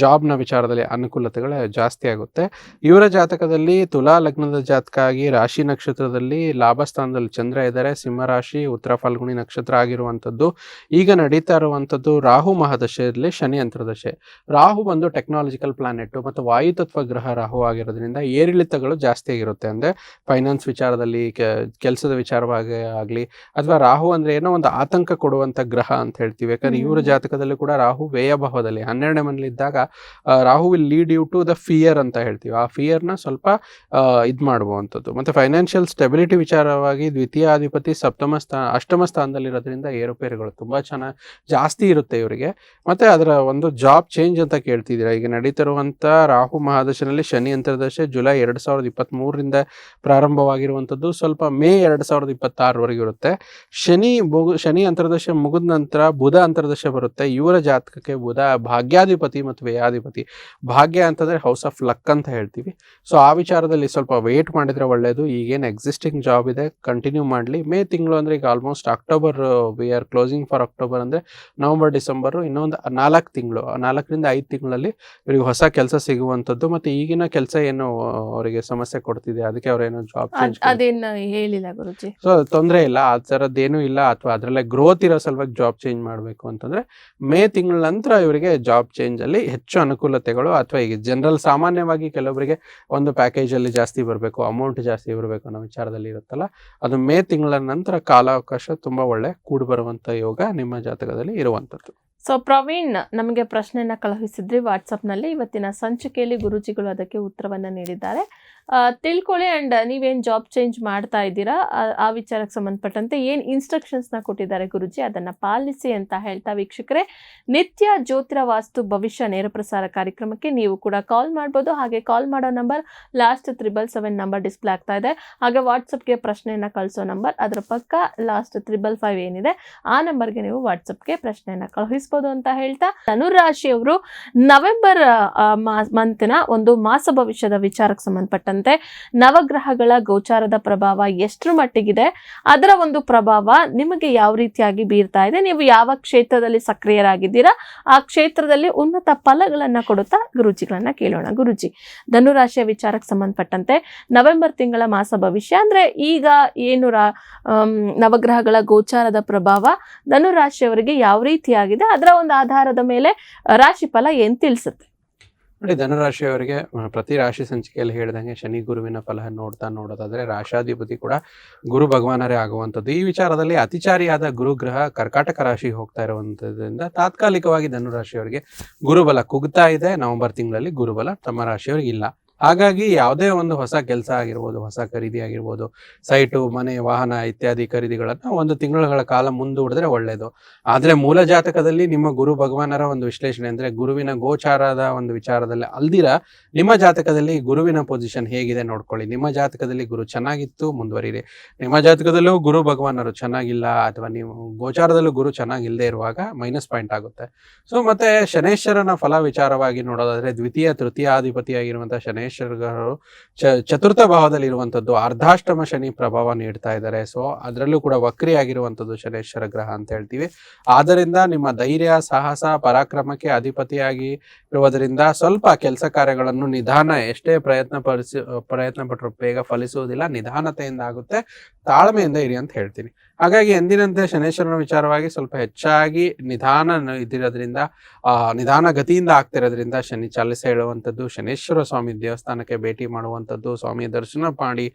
ಜಾಬ್ನ ವಿಚಾರದಲ್ಲಿ ಅನುಕೂಲತೆಗಳು ಜಾಸ್ತಿ ಆಗುತ್ತೆ. ಇವರ ಜಾತಕದಲ್ಲಿ ತುಲಾ ಲಗ್ನದ ಜಾತಕ ಆಗಿ ರಾಶಿ ನಕ್ಷತ್ರದಲ್ಲಿ ಲಾಭ ಸ್ಥಾನದಲ್ಲಿ ಚಂದ್ರ ಇದ್ದಾರೆ, ಸಿಂಹ ರಾಶಿ, ಉತ್ತರ ಫಾಲ್ಗುಣಿ ನಕ್ಷತ್ರ ಆಗಿರುವಂಥದ್ದು. ಈಗ ನಡೀತಾ ಇರುವಂಥದ್ದು ರಾಹು ಮಹಾದಶೆಯಲ್ಲಿ ಶನಿ ಅಂತರ್ದಶೆ. ರಾಹು ಬಂದು ಟೆಕ್ನಾಲಜಿಕಲ್ ಪ್ಲಾನೆಟ್ ಮತ್ತು ವಾಯುತತ್ವ ಗ್ರಹ ರಾಹು ಆಗಿರೋದ್ರಿಂದ ಏರಿಳಿತಗಳು ಜಾಸ್ತಿ ಆಗಿರುತ್ತೆ. ಅಂದರೆ ಫೈನಾನ್ಸ್ ವಿಚಾರದಲ್ಲಿ, ಕೆಲಸದ ವಿಚಾರವಾಗಿ ಆಗಲಿ, ಅಥವಾ ರಾಹು ಅಂದರೆ ಏನೋ ಒಂದು ಆತಂಕ ಕೊಡುವಂಥ ಗ್ರಹ ಅಂತ ಹೇಳ್ತೀವಿ. ಯಾಕಂದರೆ ಇವರ ಜಾತಕದಲ್ಲೂ ಕೂಡ ರಾಹು ವ್ಯಯಭಾವದಲ್ಲಿ 12ನೇ ಮನೇಲಿದ್ದಾಗ Rahu will lead you to the fear ಅಂತ ಹೇಳ್ತೀವಿ. ಆ ಫಿಯರ್ನ ಸ್ವಲ್ಪ ಇದು ಮಾಡುವಂಥದ್ದು. ಮತ್ತು ಫೈನಾನ್ಷಿಯಲ್ ಸ್ಟೆಬಿಲಿಟಿ ವಿಚಾರವಾಗಿ ದ್ವಿತೀಯಾಧಿಪತಿ ಅಷ್ಟಮ ಸ್ಥಾನದಲ್ಲಿರೋದ್ರಿಂದ ಏರುಪೇರುಗಳು ತುಂಬ ಜಾಸ್ತಿ ಇರುತ್ತೆ ಇವರಿಗೆ. ಮತ್ತು ಅದರ ಒಂದು ಜಾಬ್ ಚೇಂಜ್ ಅಂತ ಕೇಳ್ತಿದ್ದೀರಾ. ಈಗ ನಡೀತಿರುವಂಥ ರಾಹು ಮಹಾದಶನಲ್ಲಿ ಶನಿ ಅಂತರ್ದಶೆ ಜುಲೈ 2023ರಿಂದ ಪ್ರಾರಂಭವಾಗಿರುವಂಥದ್ದು ಸ್ವಲ್ಪ ಮೇ 2026ವರೆಗೆ ಇರುತ್ತೆ. ಶನಿ ಅಂತರ್ದಶೆ ಮುಗಿದ ನಂತರ ಬುಧ ಅಂತರ್ದಶೆ ಬರುತ್ತೆ. ಇವರ ಜಾತಕಕ್ಕೆ ಬುಧ ಭಾಗ್ಯಾಧಿಪತಿ ಮತ್ತು ವ್ಯಯಾಧಿಪತಿ. ಭಾಗ್ಯ ಅಂತಂದರೆ ಹೌಸ್ ಆಫ್ ಲಕ್ ಅಂತ ಹೇಳ್ತೀವಿ. ಸೊ ಆ ವಿಚಾರದಲ್ಲಿ ಸ್ವಲ್ಪ ವೇಟ್ ಮಾಡಿದರೆ ಒಳ್ಳೆಯದು. ಈಗೇನು ಎಕ್ಸಿಸ್ಟಿಂಗ್ ಜಾಬ್ ಇದೆ ಕಂಟಿನ್ಯೂ ಮಾಡಲಿ. ಮೇ ತಿಂಗಳು ಅಂದರೆ ಈಗ almost October, we are closing for October, ಅಂದರೆ ನವಂಬರ್ ಡಿಸೆಂಬರು, ಇನ್ನೊಂದು 4 ತಿಂಗಳು, 4ರಿಂದ 5 ತಿಂಗಳಲ್ಲಿ ಇವರಿಗೆ ಹೊಸ ಕೆಲಸ ಸಿಗುವಂಥದ್ದು. ಮತ್ತು ಈಗಿನ ಕೆಲಸ ಏನು ಅವರಿಗೆ ಸಮಸ್ಯೆ ಕೊಡ್ತಿದೆ ಅದಕ್ಕೆ ಅವರೇನು ಜಾಬ್ ಅದೇನು ಹೇಳಿಲ್ಲ ಗುರುಜಿ. ಸೊ ತೊಂದರೆ ಇಲ್ಲ, ಆ ಥರದ್ದೇನೂ ಇಲ್ಲ. ಅಥವಾ ಅದರಲ್ಲೇ ಗ್ರೋತ್ ಇರೋ ಸಲುವಾಗಿ ಜಾಬ್ ಚೇಂಜ್ ಮಾಡಬೇಕು ಅಂತಂದರೆ ಮೇ ತಿಂಗಳ ನಂತರ ಇವರಿಗೆ ಜಾಬ್ ಚೇಂಜಲ್ಲಿ ಹೆಚ್ಚು ಅನುಕೂಲತೆಗಳು, ಅಥವಾ ಈಗ ಜನರಲ್ ಸಾಮಾನ್ಯವಾಗಿ ಕೆಲವರಿಗೆ ಒಂದು ಪ್ಯಾಕೇಜಲ್ಲಿ ಜಾಸ್ತಿ ಬರಬೇಕು, ಅಮೌಂಟ್ ಜಾಸ್ತಿ ಬರಬೇಕು ಅನ್ನೋ ವಿಚಾರದಲ್ಲಿ ಇರುತ್ತಲ್ಲ, ಅದು ಮೇ ತಿಂಗಳ ನಂತರ ಕಾಲಾವಕಾಶ ತುಂಬ ಒಳ್ಳೆ ಕೂಡಿ ಬರುವಂಥ ಯೋಗ ನಿಮ್ಮ ಜಾತಕದಲ್ಲಿ ಇರುವಂಥದ್ದು. ಸೊ ಪ್ರವೀಣ್ ನಮಗೆ ಪ್ರಶ್ನೆಯನ್ನ ಕಳುಹಿಸಿದ್ರಿ ವಾಟ್ಸಪ್ನಲ್ಲಿ. ಇವತ್ತಿನ ಸಂಚಿಕೆಯಲ್ಲಿ ಗುರುಜಿಗಳು ಅದಕ್ಕೆ ಉತ್ತರವನ್ನು ನೀಡಿದ್ದಾರೆ. ತಿಳ್ಕೊಳ್ಳಿ. ಆ್ಯಂಡ್ ನೀವೇನು ಜಾಬ್ ಚೇಂಜ್ ಮಾಡ್ತಾ ಇದ್ದೀರಾ ಆ ವಿಚಾರಕ್ಕೆ ಸಂಬಂಧಪಟ್ಟಂತೆ ಏನು ಇನ್ಸ್ಟ್ರಕ್ಷನ್ಸ್ನ ಕೊಟ್ಟಿದ್ದಾರೆ ಗುರುಜಿ ಅದನ್ನು ಪಾಲಿಸಿ ಅಂತ ಹೇಳ್ತಾ, ವೀಕ್ಷಕರೇ, ನಿತ್ಯ ಜ್ಯೋತಿರ ವಾಸ್ತು ಭವಿಷ್ಯ ನೇರ ಪ್ರಸಾರ ಕಾರ್ಯಕ್ರಮಕ್ಕೆ ನೀವು ಕೂಡ ಕಾಲ್ ಮಾಡ್ಬೋದು. ಹಾಗೆ ಕಾಲ್ ಮಾಡೋ ನಂಬರ್ ಲಾಸ್ಟ್ 777 ನಂಬರ್ ಡಿಸ್ಪ್ಲೇ ಆಗ್ತಾ ಇದೆ. ಹಾಗೆ ವಾಟ್ಸಪ್ಗೆ ಪ್ರಶ್ನೆಯನ್ನು ಕಳಿಸೋ ನಂಬರ್ ಅದರ ಪಕ್ಕ ಲಾಸ್ಟ್ 555 ಏನಿದೆ ಆ ನಂಬರ್ಗೆ ನೀವು ವಾಟ್ಸಪ್ಗೆ ಪ್ರಶ್ನೆಯನ್ನು ಕಳುಹಿಸ್ಬೋದು ಅಂತ ಹೇಳ್ತಾ, ಧನುರಾಶಿಯವರು ನವೆಂಬರ್ ಮಂತಿನ ಒಂದು ಮಾಸ ಭವಿಷ್ಯದ ವಿಚಾರಕ್ಕೆ ಸಂಬಂಧಪಟ್ಟಂತೆ ನವಗ್ರಹಗಳ ಗೋಚಾರದ ಪ್ರಭಾವ ಎಷ್ಟರ ಮಟ್ಟಿಗಿದೆ, ಅದರ ಒಂದು ಪ್ರಭಾವ ನಿಮಗೆ ಯಾವ ರೀತಿಯಾಗಿ ಬೀರ್ತಾ ಇದೆ, ನೀವು ಯಾವ ಕ್ಷೇತ್ರದಲ್ಲಿ ಸಕ್ರಿಯರಾಗಿದ್ದೀರಾ ಆ ಕ್ಷೇತ್ರದಲ್ಲಿ ಉನ್ನತ ಫಲಗಳನ್ನ ಕೊಡುತ್ತಾ ಗುರುಜಿಗಳನ್ನ ಕೇಳೋಣ. ಗುರುಜಿ, ಧನುರಾಶಿಯ ವಿಚಾರಕ್ಕೆ ಸಂಬಂಧಪಟ್ಟಂತೆ ನವೆಂಬರ್ ತಿಂಗಳ ಮಾಸ ಭವಿಷ್ಯ ಅಂದ್ರೆ ಈಗ ಏನು ನವಗ್ರಹಗಳ ಗೋಚಾರದ ಪ್ರಭಾವ ಧನುರಾಶಿಯವರಿಗೆ ಯಾವ ರೀತಿಯಾಗಿದೆ, ಅದರ ಒಂದು ಆಧಾರದ ಮೇಲೆ ರಾಶಿಫಲ ಏನ್ ತಿಳಿಸುತ್ತೆ? ನೋಡಿ, ಧನುರಾಶಿಯವರಿಗೆ ಪ್ರತಿ ರಾಶಿ ಸಂಚಿಕೆಯಲ್ಲಿ ಹೇಳಿದಂಗೆ ಶನಿ ಗುರುವಿನ ಫಲ ನೋಡೋದಾದ್ರೆ ರಾಶಾಧಿಪತಿ ಕೂಡ ಗುರು ಭಗವಾನರೇ ಆಗುವಂಥದ್ದು. ಈ ವಿಚಾರದಲ್ಲಿ ಅತಿಚಾರಿಯಾದ ಗುರುಗ್ರಹ ಕರ್ಕಾಟಕ ರಾಶಿಗೆ ಹೋಗ್ತಾ ಇರುವಂಥದ್ರಿಂದ ತಾತ್ಕಾಲಿಕವಾಗಿ ಧನುರಾಶಿಯವರಿಗೆ ಗುರುಬಲ ಕುಗ್ತಾ ಇದೆ. ನವೆಂಬರ್ ತಿಂಗಳಲ್ಲಿ ಗುರುಬಲ ತಮ್ಮ ರಾಶಿಯವರಿಗೆ ಇಲ್ಲ. ಹಾಗಾಗಿ ಯಾವುದೇ ಒಂದು ಹೊಸ ಕೆಲಸ ಆಗಿರ್ಬೋದು, ಹೊಸ ಖರೀದಿ ಆಗಿರ್ಬೋದು, ಸೈಟು, ಮನೆ, ವಾಹನ ಇತ್ಯಾದಿ ಖರೀದಿಗಳನ್ನು 1 ತಿಂಗಳ ಕಾಲ ಮುಂದೂಡಿದ್ರೆ ಒಳ್ಳೆಯದು. ಆದರೆ ಮೂಲ ಜಾತಕದಲ್ಲಿ ನಿಮ್ಮ ಗುರು ಭಗವಾನರ ಒಂದು ವಿಶ್ಲೇಷಣೆ ಅಂದರೆ ಗುರುವಿನ ಗೋಚಾರದ ಒಂದು ವಿಚಾರದಲ್ಲಿ ಅಲ್ದಿರ ನಿಮ್ಮ ಜಾತಕದಲ್ಲಿ ಗುರುವಿನ ಪೊಸಿಷನ್ ಹೇಗಿದೆ ನೋಡ್ಕೊಳ್ಳಿ. ನಿಮ್ಮ ಜಾತಕದಲ್ಲಿ ಗುರು ಚೆನ್ನಾಗಿತ್ತು, ಮುಂದುವರಿರಿ. ನಿಮ್ಮ ಜಾತಕದಲ್ಲೂ ಗುರು ಭಗವಾನರು ಚೆನ್ನಾಗಿಲ್ಲ ಅಥವಾ ನೀವು ಗೋಚಾರದಲ್ಲೂ ಗುರು ಚೆನ್ನಾಗಿಲ್ಲದೆ ಇರುವಾಗ ಮೈನಸ್ ಪಾಯಿಂಟ್ ಆಗುತ್ತೆ. ಸೊ ಮತ್ತೆ ಶನೇಶ್ವರನ ಫಲ ವಿಚಾರವಾಗಿ ನೋಡೋದಾದ್ರೆ ದ್ವಿತೀಯ ತೃತೀಯಾಧಿಪತಿಯಾಗಿರುವಂಥ ಶನೇಶ್ವರರು ಚತುರ್ಥ ಭಾವದಲ್ಲಿ ಇರುವಂಥದ್ದು ಅರ್ಧಾಷ್ಟಮ ಶನಿ ಪ್ರಭಾವ ನೀಡ್ತಾ ಇದ್ದಾರೆ. ಸೊ ಅದರಲ್ಲೂ ಕೂಡ ವಕ್ರಿ ಆಗಿರುವಂಥದ್ದು ಶನೇಶ್ವರ ಗ್ರಹ ಅಂತ ಹೇಳ್ತೀವಿ. ಆದ್ದರಿಂದ ನಿಮ್ಮ ಧೈರ್ಯ, ಸಾಹಸ, ಪರಾಕ್ರಮಕ್ಕೆ ಅಧಿಪತಿಯಾಗಿ ಇರುವುದರಿಂದ ಸ್ವಲ್ಪ ಕೆಲಸ ಕಾರ್ಯಗಳನ್ನು ನಿಧಾನ, ಎಷ್ಟೇ ಪ್ರಯತ್ನ ಪಟ್ಟರು ಬೇಗ ಫಲಿಸುವುದಿಲ್ಲ, ನಿಧಾನತೆಯಿಂದ ಆಗುತ್ತೆ, ತಾಳ್ಮೆಯಿಂದ ಇರಿ ಅಂತ ಹೇಳ್ತೀನಿ. ಹಾಗಾಗಿ ಎಂದಿನಂತೆ ಶನೇಶ್ವರನ ವಿಚಾರವಾಗಿ ಸ್ವಲ್ಪ ಹೆಚ್ಚಾಗಿ ಇದ್ದಿರೋದ್ರಿಂದ ನಿಧಾನ ಗತಿಯಿಂದ ಆಗ್ತಿರೋದ್ರಿಂದ ಶನಿ ಚಾಲಿಸ ಹೇಳುವಂಥದ್ದು, ಶನೇಶ್ವರ ಸ್ವಾಮಿ ದೇವಸ್ಥಾನಕ್ಕೆ ಭೇಟಿ ಮಾಡುವಂಥದ್ದು, ಸ್ವಾಮಿಯ ದರ್ಶನ ಮಾಡಿ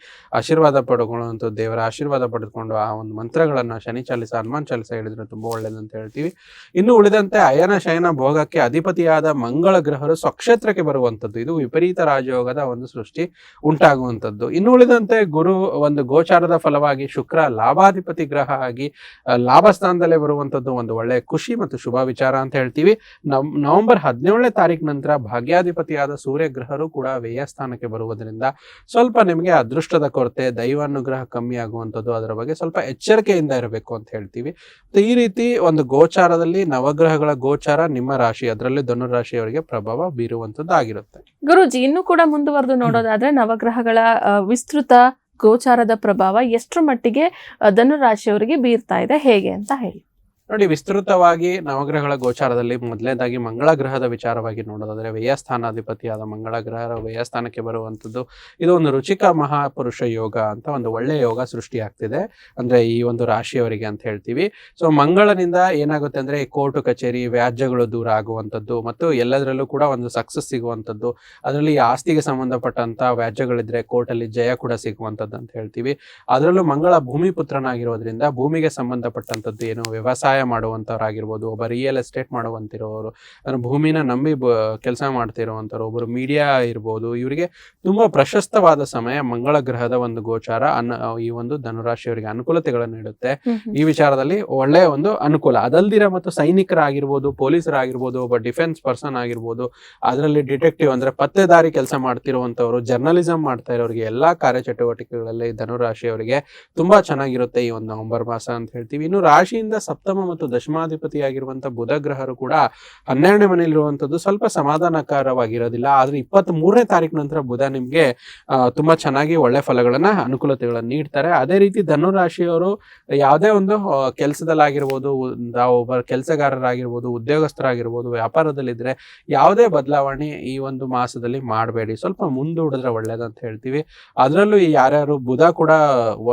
ಆಶೀರ್ವಾದ ಪಡ್ಕೊಳ್ಳುವಂಥದ್ದು, ದೇವರ ಆಶೀರ್ವಾದ ಪಡೆದುಕೊಂಡು ಆ ಒಂದು ಮಂತ್ರಗಳನ್ನು ಶನಿ ಚಾಲಿಸ, ಹನುಮಾನ್ ಚಾಲಿಸ ಹೇಳಿದ್ರೆ ತುಂಬ ಒಳ್ಳೆಯದಂತ ಹೇಳ್ತೀವಿ. ಇನ್ನು ಉಳಿದಂತೆ ಅಯನ ಶಯನ ಭೋಗಕ್ಕೆ ಅಧಿಪತಿಯಾದ ಮಂಗಳ ಗ್ರಹರು ಸ್ವಕ್ಷೇತ್ರಕ್ಕೆ ಬರುವಂಥದ್ದು, ಇದು ವಿಪರೀತ ರಾಜಯೋಗದ ಒಂದು ಸೃಷ್ಟಿ ಉಂಟಾಗುವಂಥದ್ದು. ಇನ್ನು ಉಳಿದಂತೆ ಗುರು ಒಂದು ಗೋಚಾರದ ಫಲವಾಗಿ ಶುಕ್ರ ಲಾಭಾಧಿಪತಿ ಗ್ರಹ ಆಗಿ ಲಾಭ ಸ್ಥಾನದಲ್ಲೇ ಬರುವಂಥದ್ದು ಒಂದು ಒಳ್ಳೆಯ ಖುಷಿ ಮತ್ತು ಶುಭ ವಿಚಾರ ಅಂತ ಹೇಳ್ತೀವಿ. ನವೆಂಬರ್ 17ನೇ ತಾರೀಕು ನಂತರ ಭಾಗ್ಯಾಧಿಪತಿಯಾದ ಸೂರ್ಯ ಗ್ರಹರು ಕೂಡ ವ್ಯಯ ಸ್ಥಾನಕ್ಕೆ ಬರುವುದರಿಂದ ಸ್ವಲ್ಪ ನಿಮಗೆ ಅದೃಷ್ಟದ ಕೊರತೆ, ದೈವಾನುಗ್ರಹ ಕಮ್ಮಿ ಆಗುವಂಥದ್ದು, ಅದರ ಬಗ್ಗೆ ಸ್ವಲ್ಪ ಎಚ್ಚರಿಕೆಯಿಂದ ಇರಬೇಕು ಅಂತ ಹೇಳ್ತೀವಿ. ಈ ರೀತಿ ಒಂದು ಗೋಚಾರದಲ್ಲಿ ನವಗ್ರಹಗಳ ಗೋಚಾರ ನಿಮ್ಮ ರಾಶಿ, ಅದರಲ್ಲಿ ಧನುರಾಶಿಯವರಿಗೆ ಪ್ರಭಾವ ಬೀರುವಂಥದ್ದು ಆಗಿರುತ್ತೆ. ಗುರುಜಿ, ಇನ್ನು ಕೂಡ ಮುಂದುವರೆದು ನೋಡೋದಾದ್ರೆ ನವಗ್ರಹಗಳ ವಿಸ್ತೃತ ಗೋಚಾರದ ಪ್ರಭಾವ ಎಷ್ಟರ ಮಟ್ಟಿಗೆ ಧನುರಾಶಿಯವರಿಗೆ ಬೀರ್ತಾ ಇದೆ, ಹೇಗೆ ಅಂತ ಹೇಳಿ. ನೋಡಿ, ವಿಸ್ತೃತವಾಗಿ ನವಗ್ರಹಗಳ ಗೋಚಾರದಲ್ಲಿ ಮೊದಲನೇದಾಗಿ ಮಂಗಳ ಗ್ರಹದ ವಿಚಾರವಾಗಿ ನೋಡೋದಾದ್ರೆ ವ್ಯಯಸ್ಥಾನಾಧಿಪತಿಯಾದ ಮಂಗಳ ಗ್ರಹ ವ್ಯಯಸ್ಥಾನಕ್ಕೆ ಬರುವಂಥದ್ದು ಇದು ಒಂದು ರುಚಿಕ ಮಹಾಪುರುಷ ಯೋಗ ಅಂತ ಒಂದು ಒಳ್ಳೆಯ ಯೋಗ ಸೃಷ್ಟಿಯಾಗ್ತಿದೆ, ಅಂದ್ರೆ ಈ ಒಂದು ರಾಶಿಯವರಿಗೆ ಅಂತ ಹೇಳ್ತೀವಿ. ಸೊ ಮಂಗಳನಿಂದ ಏನಾಗುತ್ತೆ ಅಂದ್ರೆ ಕೋರ್ಟು ಕಚೇರಿ ವ್ಯಾಜ್ಯಗಳು ದೂರ ಆಗುವಂಥದ್ದು ಮತ್ತು ಎಲ್ಲದರಲ್ಲೂ ಕೂಡ ಒಂದು ಸಕ್ಸಸ್ ಸಿಗುವಂಥದ್ದು, ಅದರಲ್ಲಿ ಆಸ್ತಿಗೆ ಸಂಬಂಧಪಟ್ಟಂತ ವ್ಯಾಜ್ಯಗಳಿದ್ರೆ ಕೋರ್ಟಲ್ಲಿ ಜಯ ಕೂಡ ಸಿಗುವಂಥದ್ದು ಅಂತ ಹೇಳ್ತೀವಿ. ಅದರಲ್ಲೂ ಮಂಗಳ ಭೂಮಿ ಪುತ್ರನಾಗಿರೋದ್ರಿಂದ ಭೂಮಿಗೆ ಸಂಬಂಧಪಟ್ಟಂಥದ್ದು ಏನು ವ್ಯವಸಾಯ ಮಾಡುವಂತವರಾಗಿರ್ಬೋದು, ಒಬ್ಬ ರಿಯಲ್ ಎಸ್ಟೇಟ್ ಮಾಡುವಂತಿರೋರು, ಭೂಮಿನ ನಂಬಿ ಕೆಲಸ ಮಾಡ್ತಿರುವಂತವ್ರು, ಒಬ್ಬರು ಮೀಡಿಯಾ ಇರ್ಬೋದು, ಇವರಿಗೆ ತುಂಬಾ ಪ್ರಶಸ್ತವಾದ ಸಮಯ ಮಂಗಳ ಗ್ರಹದ ಒಂದು ಗೋಚಾರ ಈ ಒಂದು ಧನುರಾಶಿಯವರಿಗೆ ಅನುಕೂಲತೆಗಳನ್ನು ನೀಡುತ್ತೆ. ಈ ವಿಚಾರದಲ್ಲಿ ಒಳ್ಳೆಯ ಒಂದು ಅನುಕೂಲ. ಅದಲ್ದಿರ ಮತ್ತು ಸೈನಿಕರಾಗಿರ್ಬೋದು, ಪೊಲೀಸರಾಗಿರ್ಬೋದು, ಒಬ್ಬ ಡಿಫೆನ್ಸ್ ಪರ್ಸನ್ ಆಗಿರ್ಬೋದು, ಅದರಲ್ಲಿ ಡಿಟೆಕ್ಟಿವ್ ಅಂದ್ರೆ ಪತ್ತೆದಾರಿ ಕೆಲಸ ಮಾಡ್ತಿರುವಂತವ್ರು, ಜರ್ನಲಿಸಂ ಮಾಡ್ತಾ ಇರೋರಿಗೆ ಎಲ್ಲಾ ಕಾರ್ಯಚಟುವಟಿಕೆಗಳಲ್ಲಿ ಧನುರಾಶಿಯವರಿಗೆ ತುಂಬಾ ಚೆನ್ನಾಗಿರುತ್ತೆ ಈ ಒಂದು ನವೆಂಬರ್ ಮಾಸ ಅಂತ ಹೇಳ್ತೀವಿ. ಇನ್ನು ರಾಶಿಯಿಂದ ಸಪ್ತಮ ಮತ್ತು ದಶಮಾಧಿಪತಿಯಾಗಿರುವಂತಹ ಬುಧ ಗ್ರಹರು ಕೂಡ 12ನೇ ಮನೆಯಲ್ಲಿರುವಂತದ್ದು ಸ್ವಲ್ಪ ಸಮಾಧಾನಕರವಾಗಿರೋದಿಲ್ಲ. ಆದ್ರೆ 23ನೇ ತಾರೀಕು ನಂತರ ಬುಧ ನಿಮ್ಗೆ ತುಂಬಾ ಚೆನ್ನಾಗಿ ಒಳ್ಳೆ ಫಲಗಳನ್ನ ಅನುಕೂಲತೆಗಳನ್ನ ನೀಡ್ತಾರೆ. ಅದೇ ರೀತಿ ಧನುರಾಶಿಯವರು ಯಾವುದೇ ಒಂದು ಕೆಲಸದಲ್ಲಾಗಿರ್ಬೋದು, ಒಬ್ಬ ಕೆಲಸಗಾರರಾಗಿರ್ಬೋದು, ಉದ್ಯೋಗಸ್ಥರಾಗಿರ್ಬೋದು, ವ್ಯಾಪಾರದಲ್ಲಿದ್ರೆ ಯಾವುದೇ ಬದಲಾವಣೆ ಈ ಒಂದು ಮಾಸದಲ್ಲಿ ಮಾಡಬೇಡಿ, ಸ್ವಲ್ಪ ಮುಂದೂಡಿದ್ರೆ ಒಳ್ಳೇದಂತ ಹೇಳ್ತೀವಿ. ಅದರಲ್ಲೂ ಯಾರ್ಯಾರು ಬುಧ ಕೂಡ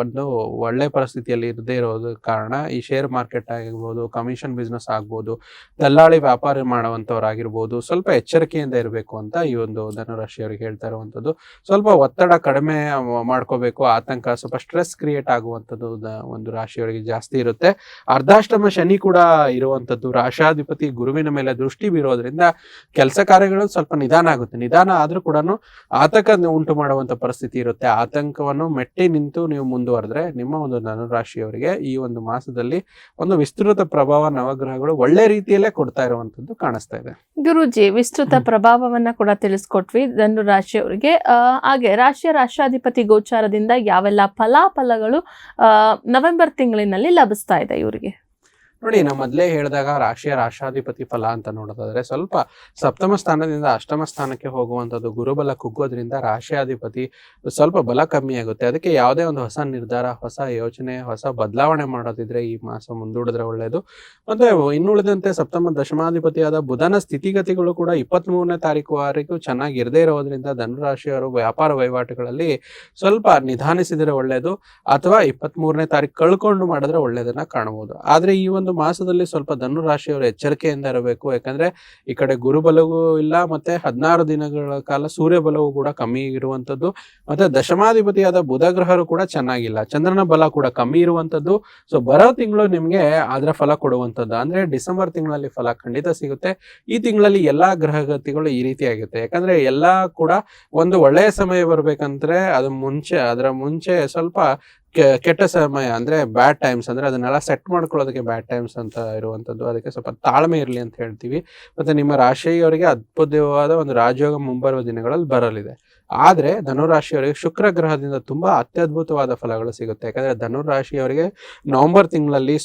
ಒಂದು ಒಳ್ಳೆ ಪರಿಸ್ಥಿತಿಯಲ್ಲಿ ಇರದೇ ಇರೋದು ಕಾರಣ ಈ ಶೇರ್ ಮಾರ್ಕೆಟ್ ಆಗಿರ್ಬೋದು, ಕಮಿಷನ್ ಬಿಸ್ನೆಸ್ ಆಗ್ಬೋದು, ದಲ್ಲಾಳಿ ವ್ಯಾಪಾರ ಮಾಡುವಂತವ್ರಾಗಿರ್ಬೋದು, ಸ್ವಲ್ಪ ಎಚ್ಚರಿಕೆಯಿಂದ ಇರಬೇಕು ಅಂತ ಈ ಒಂದು ಧನುರಾಶಿಯವರಿಗೆ ಹೇಳ್ತಾ ಇರುವಂತದ್ದು. ಸ್ವಲ್ಪ ಒತ್ತಡ ಕಡಿಮೆ ಮಾಡ್ಕೋಬೇಕು, ಆತಂಕ ಸ್ವಲ್ಪ ಸ್ಟ್ರೆಸ್ ಕ್ರಿಯೇಟ್ ಆಗುವಂಥದ್ದು ಒಂದು ರಾಶಿಯವರಿಗೆ ಜಾಸ್ತಿ ಇರುತ್ತೆ. ಅರ್ಧಾಷ್ಟಮ ಶನಿ ಕೂಡ ಇರುವಂತದ್ದು, ರಾಶಾಧಿಪತಿ ಗುರುವಿನ ಮೇಲೆ ದೃಷ್ಟಿ ಬೀರೋದ್ರಿಂದ ಕೆಲಸ ಕಾರ್ಯಗಳು ಸ್ವಲ್ಪ ನಿಧಾನ ಆಗುತ್ತೆ. ನಿಧಾನ ಆದ್ರೂ ಕೂಡ ಆತಂಕ ಉಂಟು ಮಾಡುವಂತ ಪರಿಸ್ಥಿತಿ ಇರುತ್ತೆ. ಆತಂಕವನ್ನು ಮೆಟ್ಟಿ ನಿಂತು ನೀವು ಮುಂದುವರೆದ್ರೆ ನಿಮ್ಮ ಒಂದು ಧನುರಾಶಿಯವರಿಗೆ ಈ ಒಂದು ಮಾಸದಲ್ಲಿ ಒಂದು ವಿಸ್ತೃತ ಪ್ರಭಾವ ನವಗ್ರಹಗಳು ಒಳ್ಳೆ ರೀತಿಯಲ್ಲೇ ಕೊಡ್ತಾ ಇರುವಂತದ್ದು ಕಾಣಿಸ್ತಾ ಇದೆ. ಗುರೂಜಿ, ವಿಸ್ತೃತ ಪ್ರಭಾವವನ್ನ ಕೂಡ ತಿಳಿಸ್ಕೊಟ್ವಿ ಧನು ರಾಶಿಯವರಿಗೆ. ಹಾಗೆ ರಾಷ್ಟ್ರಾಧಿಪತಿ ಗೋಚಾರದಿಂದ ಯಾವೆಲ್ಲ ಫಲಾಫಲಗಳು ನವೆಂಬರ್ ತಿಂಗಳಿನಲ್ಲಿ ಲಭಿಸ್ತಾ ಇದೆ ಇವರಿಗೆ? ನೋಡಿ, ನಾವು ಮೊದಲೇ ಹೇಳಿದಾಗ ರಾಷ್ಟ್ರಾಧಿಪತಿ ಫಲ ಅಂತ ನೋಡೋದಾದ್ರೆ ಸ್ವಲ್ಪ ಸಪ್ತಮ ಸ್ಥಾನದಿಂದ ಅಷ್ಟಮ ಸ್ಥಾನಕ್ಕೆ ಹೋಗುವಂಥದ್ದು ಗುರುಬಲ ಕುಗ್ಗೋದ್ರಿಂದ ರಾಷ್ಟ್ರಾಧಿಪತಿ ಸ್ವಲ್ಪ ಬಲ ಕಮ್ಮಿ ಆಗುತ್ತೆ. ಅದಕ್ಕೆ ಯಾವುದೇ ಒಂದು ಹೊಸ ನಿರ್ಧಾರ, ಹೊಸ ಯೋಚನೆ, ಹೊಸ ಬದಲಾವಣೆ ಮಾಡೋದಿದ್ರೆ ಈ ಮಾಸ ಮುಂದೂಡಿದ್ರೆ ಒಳ್ಳೆಯದು. ಮತ್ತೆ ಇನ್ನುಳಿದಂತೆ ಸಪ್ತಮ ದಶಮಾಧಿಪತಿಯಾದ ಬುಧನ ಸ್ಥಿತಿಗತಿಗಳು ಕೂಡ 23ನೇ ತಾರೀಕುವರೆಗೂ ಚೆನ್ನಾಗಿ ಇರದೇ ಇರೋದ್ರಿಂದ ಧನುರಾಶಿಯವರು ವ್ಯಾಪಾರ ವಹಿವಾಟುಗಳಲ್ಲಿ ಸ್ವಲ್ಪ ನಿಧಾನಿಸಿದರೆ ಒಳ್ಳೆಯದು, ಅಥವಾ 23ನೇ ತಾರೀಕು ಕಳ್ಕೊಂಡು ಮಾಡಿದ್ರೆ ಒಳ್ಳೆಯದನ್ನ ಕಾಣಬಹುದು. ಆದ್ರೆ ಈ ಒಂದು ಮಾಸದಲ್ಲಿ ಸ್ವಲ್ಪ ಧನುರಾಶಿಯವರು ಎಚ್ಚರಿಕೆಯಿಂದ ಇರಬೇಕು. ಯಾಕಂದ್ರೆ ಈ ಕಡೆ ಗುರುಬಲವೂ ಇಲ್ಲ, ಮತ್ತೆ 16 ದಿನಗಳ ಕಾಲ ಸೂರ್ಯ ಬಲವೂ ಕೂಡ ಕಮ್ಮಿ ಇರುವಂತದ್ದು, ಮತ್ತೆ ದಶಮಾಧಿಪತಿಯಾದ ಬುಧ ಗ್ರಹರು ಕೂಡ ಚೆನ್ನಾಗಿಲ್ಲ, ಚಂದ್ರನ ಬಲ ಕೂಡ ಕಮ್ಮಿ ಇರುವಂತದ್ದು. ಸೊ ಬರೋ ತಿಂಗಳು ನಿಮ್ಗೆ ಅದರ ಫಲ ಕೊಡುವಂತದ್ದು ಅಂದ್ರೆ ಡಿಸೆಂಬರ್ ತಿಂಗಳಲ್ಲಿ ಫಲ ಖಂಡಿತ ಸಿಗುತ್ತೆ. ಈ ತಿಂಗಳಲ್ಲಿ ಎಲ್ಲಾ ಗ್ರಹಗತಿಗಳು ಈ ರೀತಿ ಆಗುತ್ತೆ. ಯಾಕಂದ್ರೆ ಎಲ್ಲಾ ಕೂಡ ಒಂದು ಒಳ್ಳೆಯ ಸಮಯ ಬರ್ಬೇಕಂದ್ರೆ ಅದರ ಮುಂಚೆ ಸ್ವಲ್ಪ ಕೆಟ್ಟ ಸಮಯ ಅಂದ್ರೆ ಬ್ಯಾಡ್ ಟೈಮ್ಸ್, ಅಂದ್ರೆ ಅದನ್ನೆಲ್ಲ ಸೆಟ್ ಮಾಡ್ಕೊಳ್ಳೋದಕ್ಕೆ ಬ್ಯಾಡ್ ಟೈಮ್ಸ್ ಅಂತ ಇರುವಂತದ್ದು. ಅದಕ್ಕೆ ಸ್ವಲ್ಪ ತಾಳ್ಮೆ ಇರಲಿ ಅಂತ ಹೇಳ್ತೀವಿ. ಮತ್ತೆ ನಿಮ್ಮ ರಾಶಿಯವರಿಗೆ ಅದ್ಭುತವಾದ ಒಂದು ರಾಜಯೋಗ ಮುಂಬರುವ ದಿನಗಳಲ್ಲಿ ಬರಲಿದೆ. ಆದ್ರೆ ಧನುರಾಶಿಯವರಿಗೆ ಶುಕ್ರ ಗ್ರಹದಿಂದ ತುಂಬಾ ಅತ್ಯದ್ಭುತವಾದ ಫಲಗಳು ಸಿಗುತ್ತೆ. ಯಾಕಂದ್ರೆ ಧನುರಾಶಿಯವರಿಗೆ ನವೆಂಬರ್ ತಿಂಗಳಲ್ಲಿ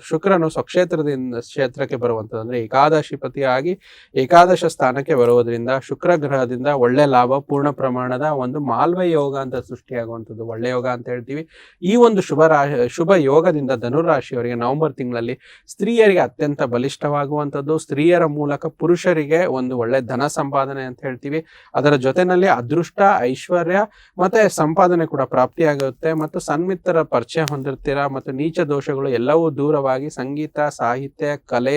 ಶುಕ್ರನು ಕ್ಷೇತ್ರಕ್ಕೆ ಬರುವಂತದ್ದು, ಅಂದ್ರೆ ಏಕಾದಶಿಪತಿಯಾಗಿ ಏಕಾದಶ ಸ್ಥಾನಕ್ಕೆ ಬರುವುದರಿಂದ ಶುಕ್ರ ಗ್ರಹದಿಂದ ಒಳ್ಳೆ ಲಾಭ, ಪೂರ್ಣ ಪ್ರಮಾಣದ ಒಂದು ಮಾಲ್ವ ಯೋಗ ಅಂತ ಸೃಷ್ಟಿಯಾಗುವಂಥದ್ದು, ಒಳ್ಳೆ ಯೋಗ ಅಂತ ಹೇಳ್ತೀವಿ. ಈ ಒಂದು ಶುಭ ಯೋಗದಿಂದ ಧನುರಾಶಿಯವರಿಗೆ ನವೆಂಬರ್ ತಿಂಗಳಲ್ಲಿ ಸ್ತ್ರೀಯರಿಗೆ ಅತ್ಯಂತ ಬಲಿಷ್ಠವಾಗುವಂಥದ್ದು, ಸ್ತ್ರೀಯರ ಮೂಲಕ ಪುರುಷರಿಗೆ ಒಂದು ಒಳ್ಳೆ ಧನ ಸಂಪಾದನೆ ಅಂತ ಹೇಳ್ತೀವಿ. ಅದರ ಜೊತೆನಲ್ಲಿ ಅದೃಷ್ಟ, ಐಶ್ವರ್ಯ ಮತ್ತೆ ಸಂಪಾದನೆ ಕೂಡ ಪ್ರಾಪ್ತಿಯಾಗುತ್ತೆ. ಮತ್ತು ಸನ್ಮಿತ್ರ ಪರಿಚಯ ಹೊಂದಿರ್ತೀರಾ, ಮತ್ತು ನೀಚ ದೋಷಗಳು ಎಲ್ಲವೂ ದೂರವಾಗಿ ಸಂಗೀತ, ಸಾಹಿತ್ಯ, ಕಲೆ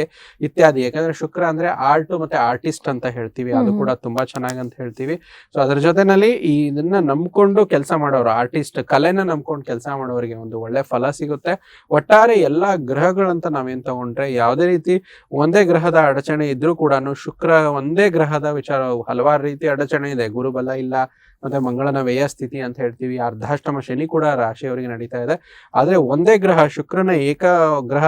ಇತ್ಯಾದಿ. ಯಾಕಂದ್ರೆ ಶುಕ್ರ ಅಂದ್ರೆ ಆರ್ಟ್ ಮತ್ತೆ ಆರ್ಟಿಸ್ಟ್ ಅಂತ ಹೇಳ್ತೀವಿ, ಅದು ಕೂಡ ತುಂಬಾ ಚೆನ್ನಾಗಿ ಅಂತ ಹೇಳ್ತೀವಿ. ಸೊ ಅದರ ಜೊತೆನಲ್ಲಿ ಇದನ್ನ ನಂಬ್ಕೊಂಡು ಕೆಲಸ ಮಾಡೋರು, ಆರ್ಟಿಸ್ಟ್ ಕಲೆನ ನಂಬ್ಕೊಂಡು ಕೆಲಸ ಮಾಡೋರಿಗೆ ಒಂದು ಒಳ್ಳೆ ಫಲ ಸಿಗುತ್ತೆ. ಒಟ್ಟಾರೆ ಎಲ್ಲಾ ಗ್ರಹಗಳಂತ ನಾವೇನ್ ತಗೊಂಡ್ರೆ ಯಾವುದೇ ರೀತಿ ಒಂದೇ ಗ್ರಹದ ಅಡಚಣೆ ಇದ್ರೂ ಕೂಡ ಶುಕ್ರ ಒಂದೇ ಗ್ರಹದ ವಿಚಾರ ಹಲವಾರು ರೀತಿ ಅಡಚಣೆ ಇದೆ. ಗುರುಬಲ ಇಲ್ಲ, ಮತ್ತೆ ಮಂಗಳನ ವ್ಯಯ ಸ್ಥಿತಿ ಅಂತ ಹೇಳ್ತೀವಿ, ಅರ್ಧಾಷ್ಟಮ ಶನಿ ಕೂಡ ರಾಶಿಯವರಿಗೆ ನಡೀತಾ ಇದೆ. ಆದ್ರೆ ಒಂದೇ ಗ್ರಹ ಶುಕ್ರನ ಏಕ ಗ್ರಹ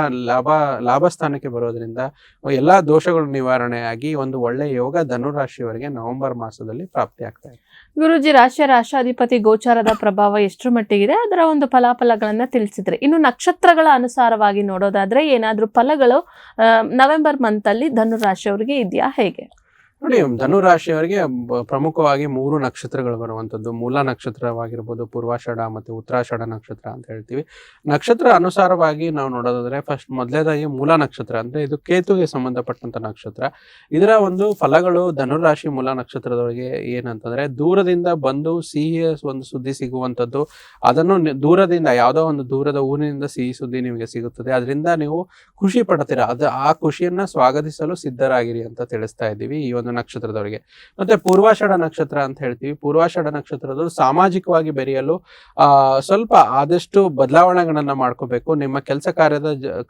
ಲಾಭ ಸ್ಥಾನಕ್ಕೆ ಬರೋದ್ರಿಂದ ಎಲ್ಲಾ ದೋಷಗಳು ನಿವಾರಣೆ ಆಗಿ ಒಂದು ಒಳ್ಳೆ ಯೋಗ ಧನುರಾಶಿಯವರಿಗೆ ನವೆಂಬರ್ ಮಾಸದಲ್ಲಿ ಪ್ರಾಪ್ತಿ ಆಗ್ತಾ ಇದೆ. ಗುರುಜಿ, ರಾಷ್ಟ್ರಾಧಿಪತಿ ಗೋಚಾರದ ಪ್ರಭಾವ ಎಷ್ಟು ಮಟ್ಟಿಗಿದೆ, ಅದರ ಒಂದು ಫಲಾಫಲಗಳನ್ನ ತಿಳಿಸಿದ್ರೆ, ಇನ್ನು ನಕ್ಷತ್ರಗಳ ಅನುಸಾರವಾಗಿ ನೋಡೋದಾದ್ರೆ ಏನಾದ್ರೂ ಫಲಗಳು ನವೆಂಬರ್ ಮಂತ್ ಅಲ್ಲಿ ಧನುರಾಶಿಯವರಿಗೆ ಇದೆಯಾ, ಹೇಗೆ? ನೋಡಿ, ಧನು ರಾಶಿಯವರಿಗೆ ಪ್ರಮುಖವಾಗಿ 3 ನಕ್ಷತ್ರಗಳು ಬರುವಂತದ್ದು. ಮೂಲ ನಕ್ಷತ್ರವಾಗಿರ್ಬೋದು, ಪೂರ್ವಾಷಾಢ ಮತ್ತೆ ಉತ್ತರಾಷಾಢ ನಕ್ಷತ್ರ ಅಂತ ಹೇಳ್ತೀವಿ. ನಕ್ಷತ್ರ ಅನುಸಾರವಾಗಿ ನಾವು ನೋಡೋದಾದ್ರೆ ಫಸ್ಟ್ ಮೊದಲೇದಾಗಿ ಮೂಲ ನಕ್ಷತ್ರ ಅಂದ್ರೆ ಇದು ಕೇತುಗೆ ಸಂಬಂಧಪಟ್ಟಂತ ನಕ್ಷತ್ರ. ಇದರ ಒಂದು ಫಲಗಳು ಧನುರಾಶಿ ಮೂಲ ನಕ್ಷತ್ರದವರಿಗೆ ಏನಂತಂದ್ರೆ, ದೂರದಿಂದ ಬಂದು ಸಿಹಿಯ ಒಂದು ಸುದ್ದಿ ಸಿಗುವಂತದ್ದು. ಅದನ್ನು ದೂರದಿಂದ ಯಾವುದೋ ಒಂದು ದೂರದ ಊರಿನಿಂದ ಸಿಹಿ ಸುದ್ದಿ ನಿಮಗೆ ಸಿಗುತ್ತದೆ. ಅದರಿಂದ ನೀವು ಖುಷಿ ಪಡ್ತೀರಾ. ಆ ಖುಷಿಯನ್ನ ಸ್ವಾಗತಿಸಲು ಸಿದ್ಧರಾಗಿರಿ ಅಂತ ತಿಳಿಸ್ತಾ ಇದ್ದೀವಿ ಈ ಒಂದು ನಕ್ಷತ್ರದವರಿಗೆ. ಮತ್ತೆ ಪೂರ್ವಾಷಾಢ ನಕ್ಷತ್ರ ಅಂತ ಹೇಳ್ತೀವಿ. ಪೂರ್ವಾಷಾಢ ನಕ್ಷತ್ರದವರು ಸಾಮಾಜಿಕವಾಗಿ ಬೆರೆಯಲು ಸ್ವಲ್ಪ ಆದಷ್ಟು ಬದಲಾವಣೆಗಳನ್ನ ಮಾಡ್ಕೋಬೇಕು. ನಿಮ್ಮ ಕೆಲಸ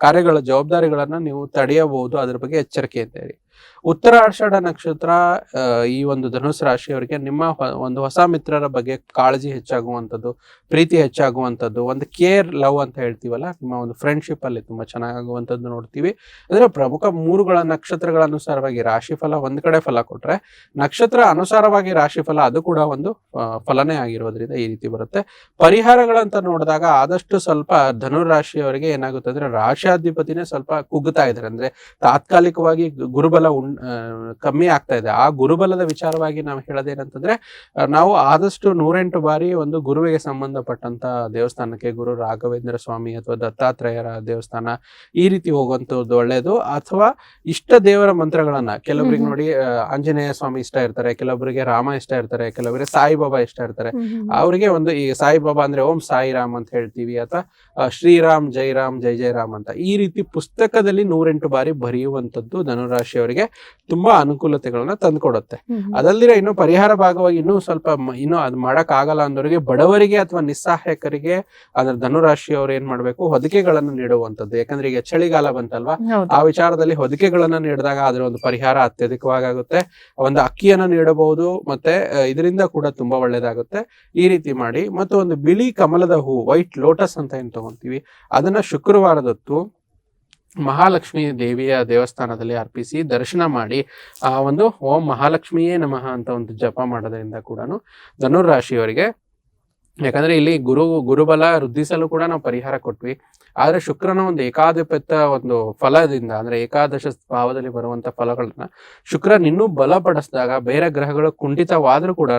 ಕಾರ್ಯಗಳ ಜವಾಬ್ದಾರಿಗಳನ್ನ ನೀವು ತಡೆಯಬಹುದು, ಅದ್ರ ಬಗ್ಗೆ ಎಚ್ಚರಿಕೆ ಅಂತ ಹೇಳಿ. ಉತ್ತರಾಷಾಢ ನಕ್ಷತ್ರ ಈ ಒಂದು ಧನುಸ್ ರಾಶಿಯವರಿಗೆ ನಿಮ್ಮ ಒಂದು ಹೊಸ ಮಿತ್ರರ ಬಗ್ಗೆ ಕಾಳಜಿ ಹೆಚ್ಚಾಗುವಂಥದ್ದು, ಪ್ರೀತಿ ಹೆಚ್ಚಾಗುವಂಥದ್ದು, ಒಂದು ಕೇರ್ ಲವ್ ಅಂತ ಹೇಳ್ತೀವಲ್ಲ, ನಿಮ್ಮ ಒಂದು ಫ್ರೆಂಡ್ಶಿಪ್ ಅಲ್ಲಿ ತುಂಬಾ ಚೆನ್ನಾಗುವಂಥದ್ದು ನೋಡ್ತೀವಿ. ಅಂದ್ರೆ ಪ್ರಮುಖ 3 ನಕ್ಷತ್ರಗಳ ಅನುಸಾರವಾಗಿ ರಾಶಿಫಲ ಒಂದ್ ಕಡೆ ಫಲ ಕೊಟ್ರೆ, ನಕ್ಷತ್ರ ಅನುಸಾರವಾಗಿ ರಾಶಿಫಲ ಅದು ಕೂಡ ಒಂದು ಫಲನೇ ಆಗಿರೋದ್ರಿಂದ ಈ ರೀತಿ ಬರುತ್ತೆ. ಪರಿಹಾರಗಳಂತ ನೋಡಿದಾಗ ಆದಷ್ಟು ಸ್ವಲ್ಪ ಧನುರ್ ರಾಶಿಯವರಿಗೆ ಏನಾಗುತ್ತೆ ಅಂದ್ರೆ, ರಾಶಿಯಾಧಿಪತಿನೇ ಸ್ವಲ್ಪ ಕುಗ್ಗುತ್ತಾ ಇದ್ದಾರೆ. ಅಂದ್ರೆ ತಾತ್ಕಾಲಿಕವಾಗಿ ಗುರುಬಲ ಕಮ್ಮಿ ಆಗ್ತಾ ಇದೆ. ಆ ಗುರುಬಲದ ವಿಚಾರವಾಗಿ ನಾವು ಹೇಳೋದೇನಂತಂದ್ರೆ, ನಾವು ಆದಷ್ಟು 108 ಬಾರಿ ಒಂದು ಗುರುವಿಗೆ ಸಂಬಂಧಪಟ್ಟಂತ ದೇವಸ್ಥಾನಕ್ಕೆ, ಗುರು ರಾಘವೇಂದ್ರ ಸ್ವಾಮಿ ಅಥವಾ ದತ್ತಾತ್ರೇಯರ ದೇವಸ್ಥಾನ ಈ ರೀತಿ ಹೋಗುವಂಥದ್ದು ಒಳ್ಳೇದು. ಅಥವಾ ಇಷ್ಟ ದೇವರ ಮಂತ್ರಗಳನ್ನ, ಕೆಲವರಿಗೆ ನೋಡಿ ಆಂಜನೇಯ ಸ್ವಾಮಿ ಇಷ್ಟ ಇರ್ತಾರೆ, ಕೆಲವರಿಗೆ ರಾಮ ಇಷ್ಟ ಇರ್ತಾರೆ, ಕೆಲವರಿಗೆ ಸಾಯಿಬಾಬಾ ಇಷ್ಟ ಇರ್ತಾರೆ. ಅವರಿಗೆ ಒಂದು ಈ ಸಾಯಿಬಾಬಾ ಅಂದ್ರೆ ಓಂ ಸಾಯಿರಾಮ್ ಅಂತ ಹೇಳ್ತೀವಿ, ಅಥವಾ ಶ್ರೀರಾಮ್ ಜೈ ರಾಮ್ ಜೈ ಜೈ ರಾಮ್ ಅಂತ ಈ ರೀತಿ ಪುಸ್ತಕದಲ್ಲಿ 108 ಬಾರಿ ಬರೆಯುವಂಥದ್ದು ಧನುರಾಶಿಯವರಿಗೆ ತುಂಬಾ ಅನುಕೂಲತೆಗಳನ್ನ ತಂದುಕೊಡುತ್ತೆ. ಅದಲ್ದಿರ ಇನ್ನು ಪರಿಹಾರ ಭಾಗವಾಗಿ ಇನ್ನೂ ಸ್ವಲ್ಪ ಇನ್ನೂ ಅದು ಮಾಡಕ್ ಆಗಲ್ಲ ಅಂದವರಿಗೆ, ಬಡವರಿಗೆ ಅಥವಾ ನಿಸ್ಸಹಾಯಕರಿಗೆ ಅಂದ್ರೆ ಧನುರಾಶಿಯವರು ಏನ್ ಮಾಡ್ಬೇಕು, ಹೊದಿಕೆಗಳನ್ನು ನೀಡುವಂಥದ್ದು. ಯಾಕಂದ್ರೆ ಈಗ ಚಳಿಗಾಲ ಬಂತಲ್ವಾ, ಆ ವಿಚಾರದಲ್ಲಿ ಹೊದಿಕೆಗಳನ್ನ ನೀಡಿದಾಗ ಅದರ ಒಂದು ಪರಿಹಾರ ಅತ್ಯಧಿಕವಾಗುತ್ತೆ. ಒಂದು ಅಕ್ಕಿಯನ್ನು ನೀಡಬಹುದು, ಮತ್ತೆ ಇದರಿಂದ ಕೂಡ ತುಂಬಾ ಒಳ್ಳೇದಾಗುತ್ತೆ. ಈ ರೀತಿ ಮಾಡಿ. ಮತ್ತು ಒಂದು ಬಿಳಿ ಕಮಲದ ಹೂ, ವೈಟ್ ಲೋಟಸ್ ಅಂತ ಏನ್ ತಗೊಂತೀವಿ, ಅದನ್ನ ಶುಕ್ರವಾರದೊತ್ತು ಮಹಾಲಕ್ಷ್ಮಿ ದೇವಿಯ ದೇವಸ್ಥಾನದಲ್ಲಿ ಅರ್ಪಿಸಿ ದರ್ಶನ ಮಾಡಿ ಆ ಒಂದು ಓಂ ಮಹಾಲಕ್ಷ್ಮಿಯೇ ನಮಃ ಅಂತ ಒಂದು ಜಪ ಮಾಡೋದ್ರಿಂದ ಕೂಡ ಧನುರಾಶಿಯವರಿಗೆ, ಯಾಕಂದ್ರೆ ಇಲ್ಲಿ ಗುರುಬಲ ವೃದ್ಧಿಸಲು ಕೂಡ ನಾವು ಪರಿಹಾರ ಕೊಟ್ವಿ. ಆದ್ರೆ ಶುಕ್ರನ ಒಂದು ಏಕಾಧಿಪತ್ಯ ಒಂದು ಫಲದಿಂದ, ಅಂದ್ರೆ ಏಕಾದಶ ಭಾವದಲ್ಲಿ ಬರುವಂತ ಫಲಗಳನ್ನ ಶುಕ್ರನ್ ಇನ್ನೂ ಬಲಪಡಿಸಿದಾಗ, ಬೇರೆ ಗ್ರಹಗಳು ಕುಂಠಿತವಾದ್ರೂ ಕೂಡ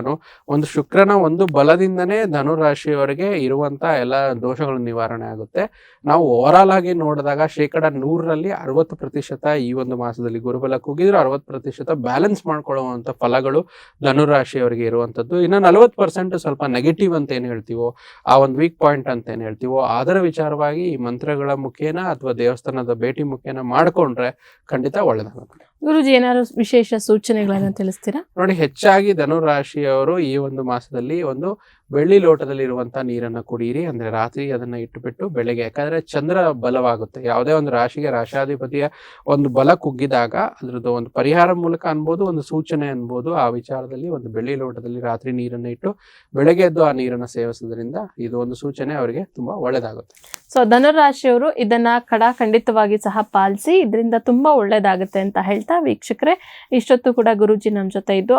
ಒಂದು ಶುಕ್ರನ ಒಂದು ಬಲದಿಂದನೇ ಧನುರಾಶಿಯವರಿಗೆ ಇರುವಂತ ಎಲ್ಲ ದೋಷಗಳು ನಿವಾರಣೆ ಆಗುತ್ತೆ. ನಾವು ಓವರ್ ಆಲ್ ಆಗಿ ನೋಡಿದಾಗ 100% 60% ಈ ಒಂದು ಮಾಸದಲ್ಲಿ ಗುರುಬಲ ಕುಗ್ಗಿದ್ರು 60% ಬ್ಯಾಲೆನ್ಸ್ ಮಾಡ್ಕೊಳ್ಳುವಂತ ಫಲಗಳು ಧನುರಾಶಿಯವರಿಗೆ ಇರುವಂತದ್ದು. ಇನ್ನು 40% ಸ್ವಲ್ಪ ನೆಗೆಟಿವ್ ಅಂತ ಏನ್ ಹೇಳ್ತೀವೋ, ಆ ಒಂದು ವೀಕ್ ಪಾಯಿಂಟ್ ಅಂತ ಏನ್ ಹೇಳ್ತೀವೋ, ಅದರ ವಿಚಾರವಾಗಿ ಈ ಮಂತ್ರಗಳ ಮುಖೇನ ಅಥವಾ ದೇವಸ್ಥಾನದ ಭೇಟಿ ಮುಖೇನ ಮಾಡ್ಕೊಂಡ್ರೆ ಖಂಡಿತ ಒಳ್ಳೆದಾಗುತ್ತೆ. ಗುರುಜಿ, ಏನಾದ್ರು ವಿಶೇಷ ಸೂಚನೆಗಳನ್ನ ತಿಳಿಸ್ತೀರಾ? ನೋಡಿ, ಹೆಚ್ಚಾಗಿ ಧನುರಾಶಿಯವರು ಈ ಒಂದು ಮಾಸದಲ್ಲಿ ಒಂದು ಬೆಳ್ಳಿ ಲೋಟದಲ್ಲಿ ಇರುವಂತಹ ನೀರನ್ನ ಕುಡಿಯಿರಿ. ಅಂದ್ರೆ ರಾತ್ರಿ ಅದನ್ನ ಇಟ್ಟುಬಿಟ್ಟು ಬೆಳಗ್ಗೆ, ಯಾಕಂದ್ರೆ ಚಂದ್ರ ಬಲವಾಗುತ್ತೆ. ಯಾವುದೇ ಒಂದು ರಾಶಿಗೆ ರಾಶಾಧಿಪತಿಯ ಒಂದು ಬಲ ಕುಗ್ಗಿದಾಗ ಅದ್ರದ್ದು ಒಂದು ಪರಿಹಾರ ಮೂಲಕ ಅನ್ಬೋದು, ಒಂದು ಸೂಚನೆ ಅನ್ಬೋದು. ಆ ವಿಚಾರದಲ್ಲಿ ಒಂದು ಬೆಳ್ಳಿ ಲೋಟದಲ್ಲಿ ರಾತ್ರಿ ನೀರನ್ನ ಇಟ್ಟು ಬೆಳಗ್ಗೆ ಎದ್ದು ಆ ನೀರನ್ನ ಸೇವಿಸೋದ್ರಿಂದ ಇದು ಒಂದು ಸೂಚನೆ ಅವರಿಗೆ ತುಂಬಾ ಒಳ್ಳೇದಾಗುತ್ತೆ. ಸೊ ಧನುರಾಶಿಯವರು ಇದನ್ನ ಖಂಡಿತವಾಗಿ ಸಹ ಪಾಲಿಸಿ, ಇದರಿಂದ ತುಂಬಾ ಒಳ್ಳೇದಾಗುತ್ತೆ ಅಂತ ಹೇಳ್ತಾ, ವೀಕ್ಷಕರೇ ಇಷ್ಟೊತ್ತು ಕೂಡ ಗುರೂಜಿ ನಮ್ಮ ಜೊತೆ ಇದ್ದು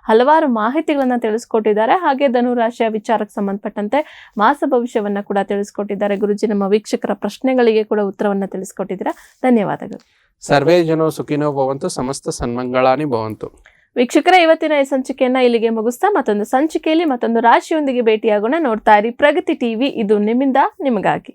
ಹಲವಾರು ಮಾಹಿತಿಗಳನ್ನ ತಿಳಿಸ್ಕೊಟ್ಟಿದ್ದಾರೆ. ಹಾಗೆ ಧನುರಾಶಿಯ ವಿಚಾರಕ್ಕೆ ಸಂಬಂಧಪಟ್ಟಂತೆ ಮಾಸ ಭವಿಷ್ಯವನ್ನ ಕೂಡ ತಿಳಿಸ್ಕೊಟ್ಟಿದ್ದಾರೆ. ಗುರೂಜಿ, ನಮ್ಮ ವೀಕ್ಷಕರ ಪ್ರಶ್ನೆಗಳಿಗೆ ಕೂಡ ಉತ್ತರವನ್ನ ತಿಳಿಸ್ಕೊಟ್ಟಿದ್ದೀರಾ. ಧನ್ಯವಾದಗಳು. ಸರ್ವೇ ಜನೋ ಸುಖಿನೋ ಭವಂತು, ಸಮಸ್ತ ಸನ್ಮಂಗಳಾನಿ ಭವಂತು. ವೀಕ್ಷಕರೇ, ಇವತ್ತಿನ ಈ ಸಂಚಿಕೆಯನ್ನ ಇಲ್ಲಿಗೆ ಮುಗಿಸ್ತಾ ಮತ್ತೊಂದು ಸಂಚಿಕೆಯಲ್ಲಿ ಮತ್ತೊಂದು ರಾಶಿಯೊಂದಿಗೆ ಭೇಟಿಯಾಗೋಣ. ನೋಡ್ತಾ ಇರಿ ಪ್ರಗತಿ ಟಿವಿ, ಇದು ನಿಮ್ಮಿಂದ ನಿಮಗಾಗಿ.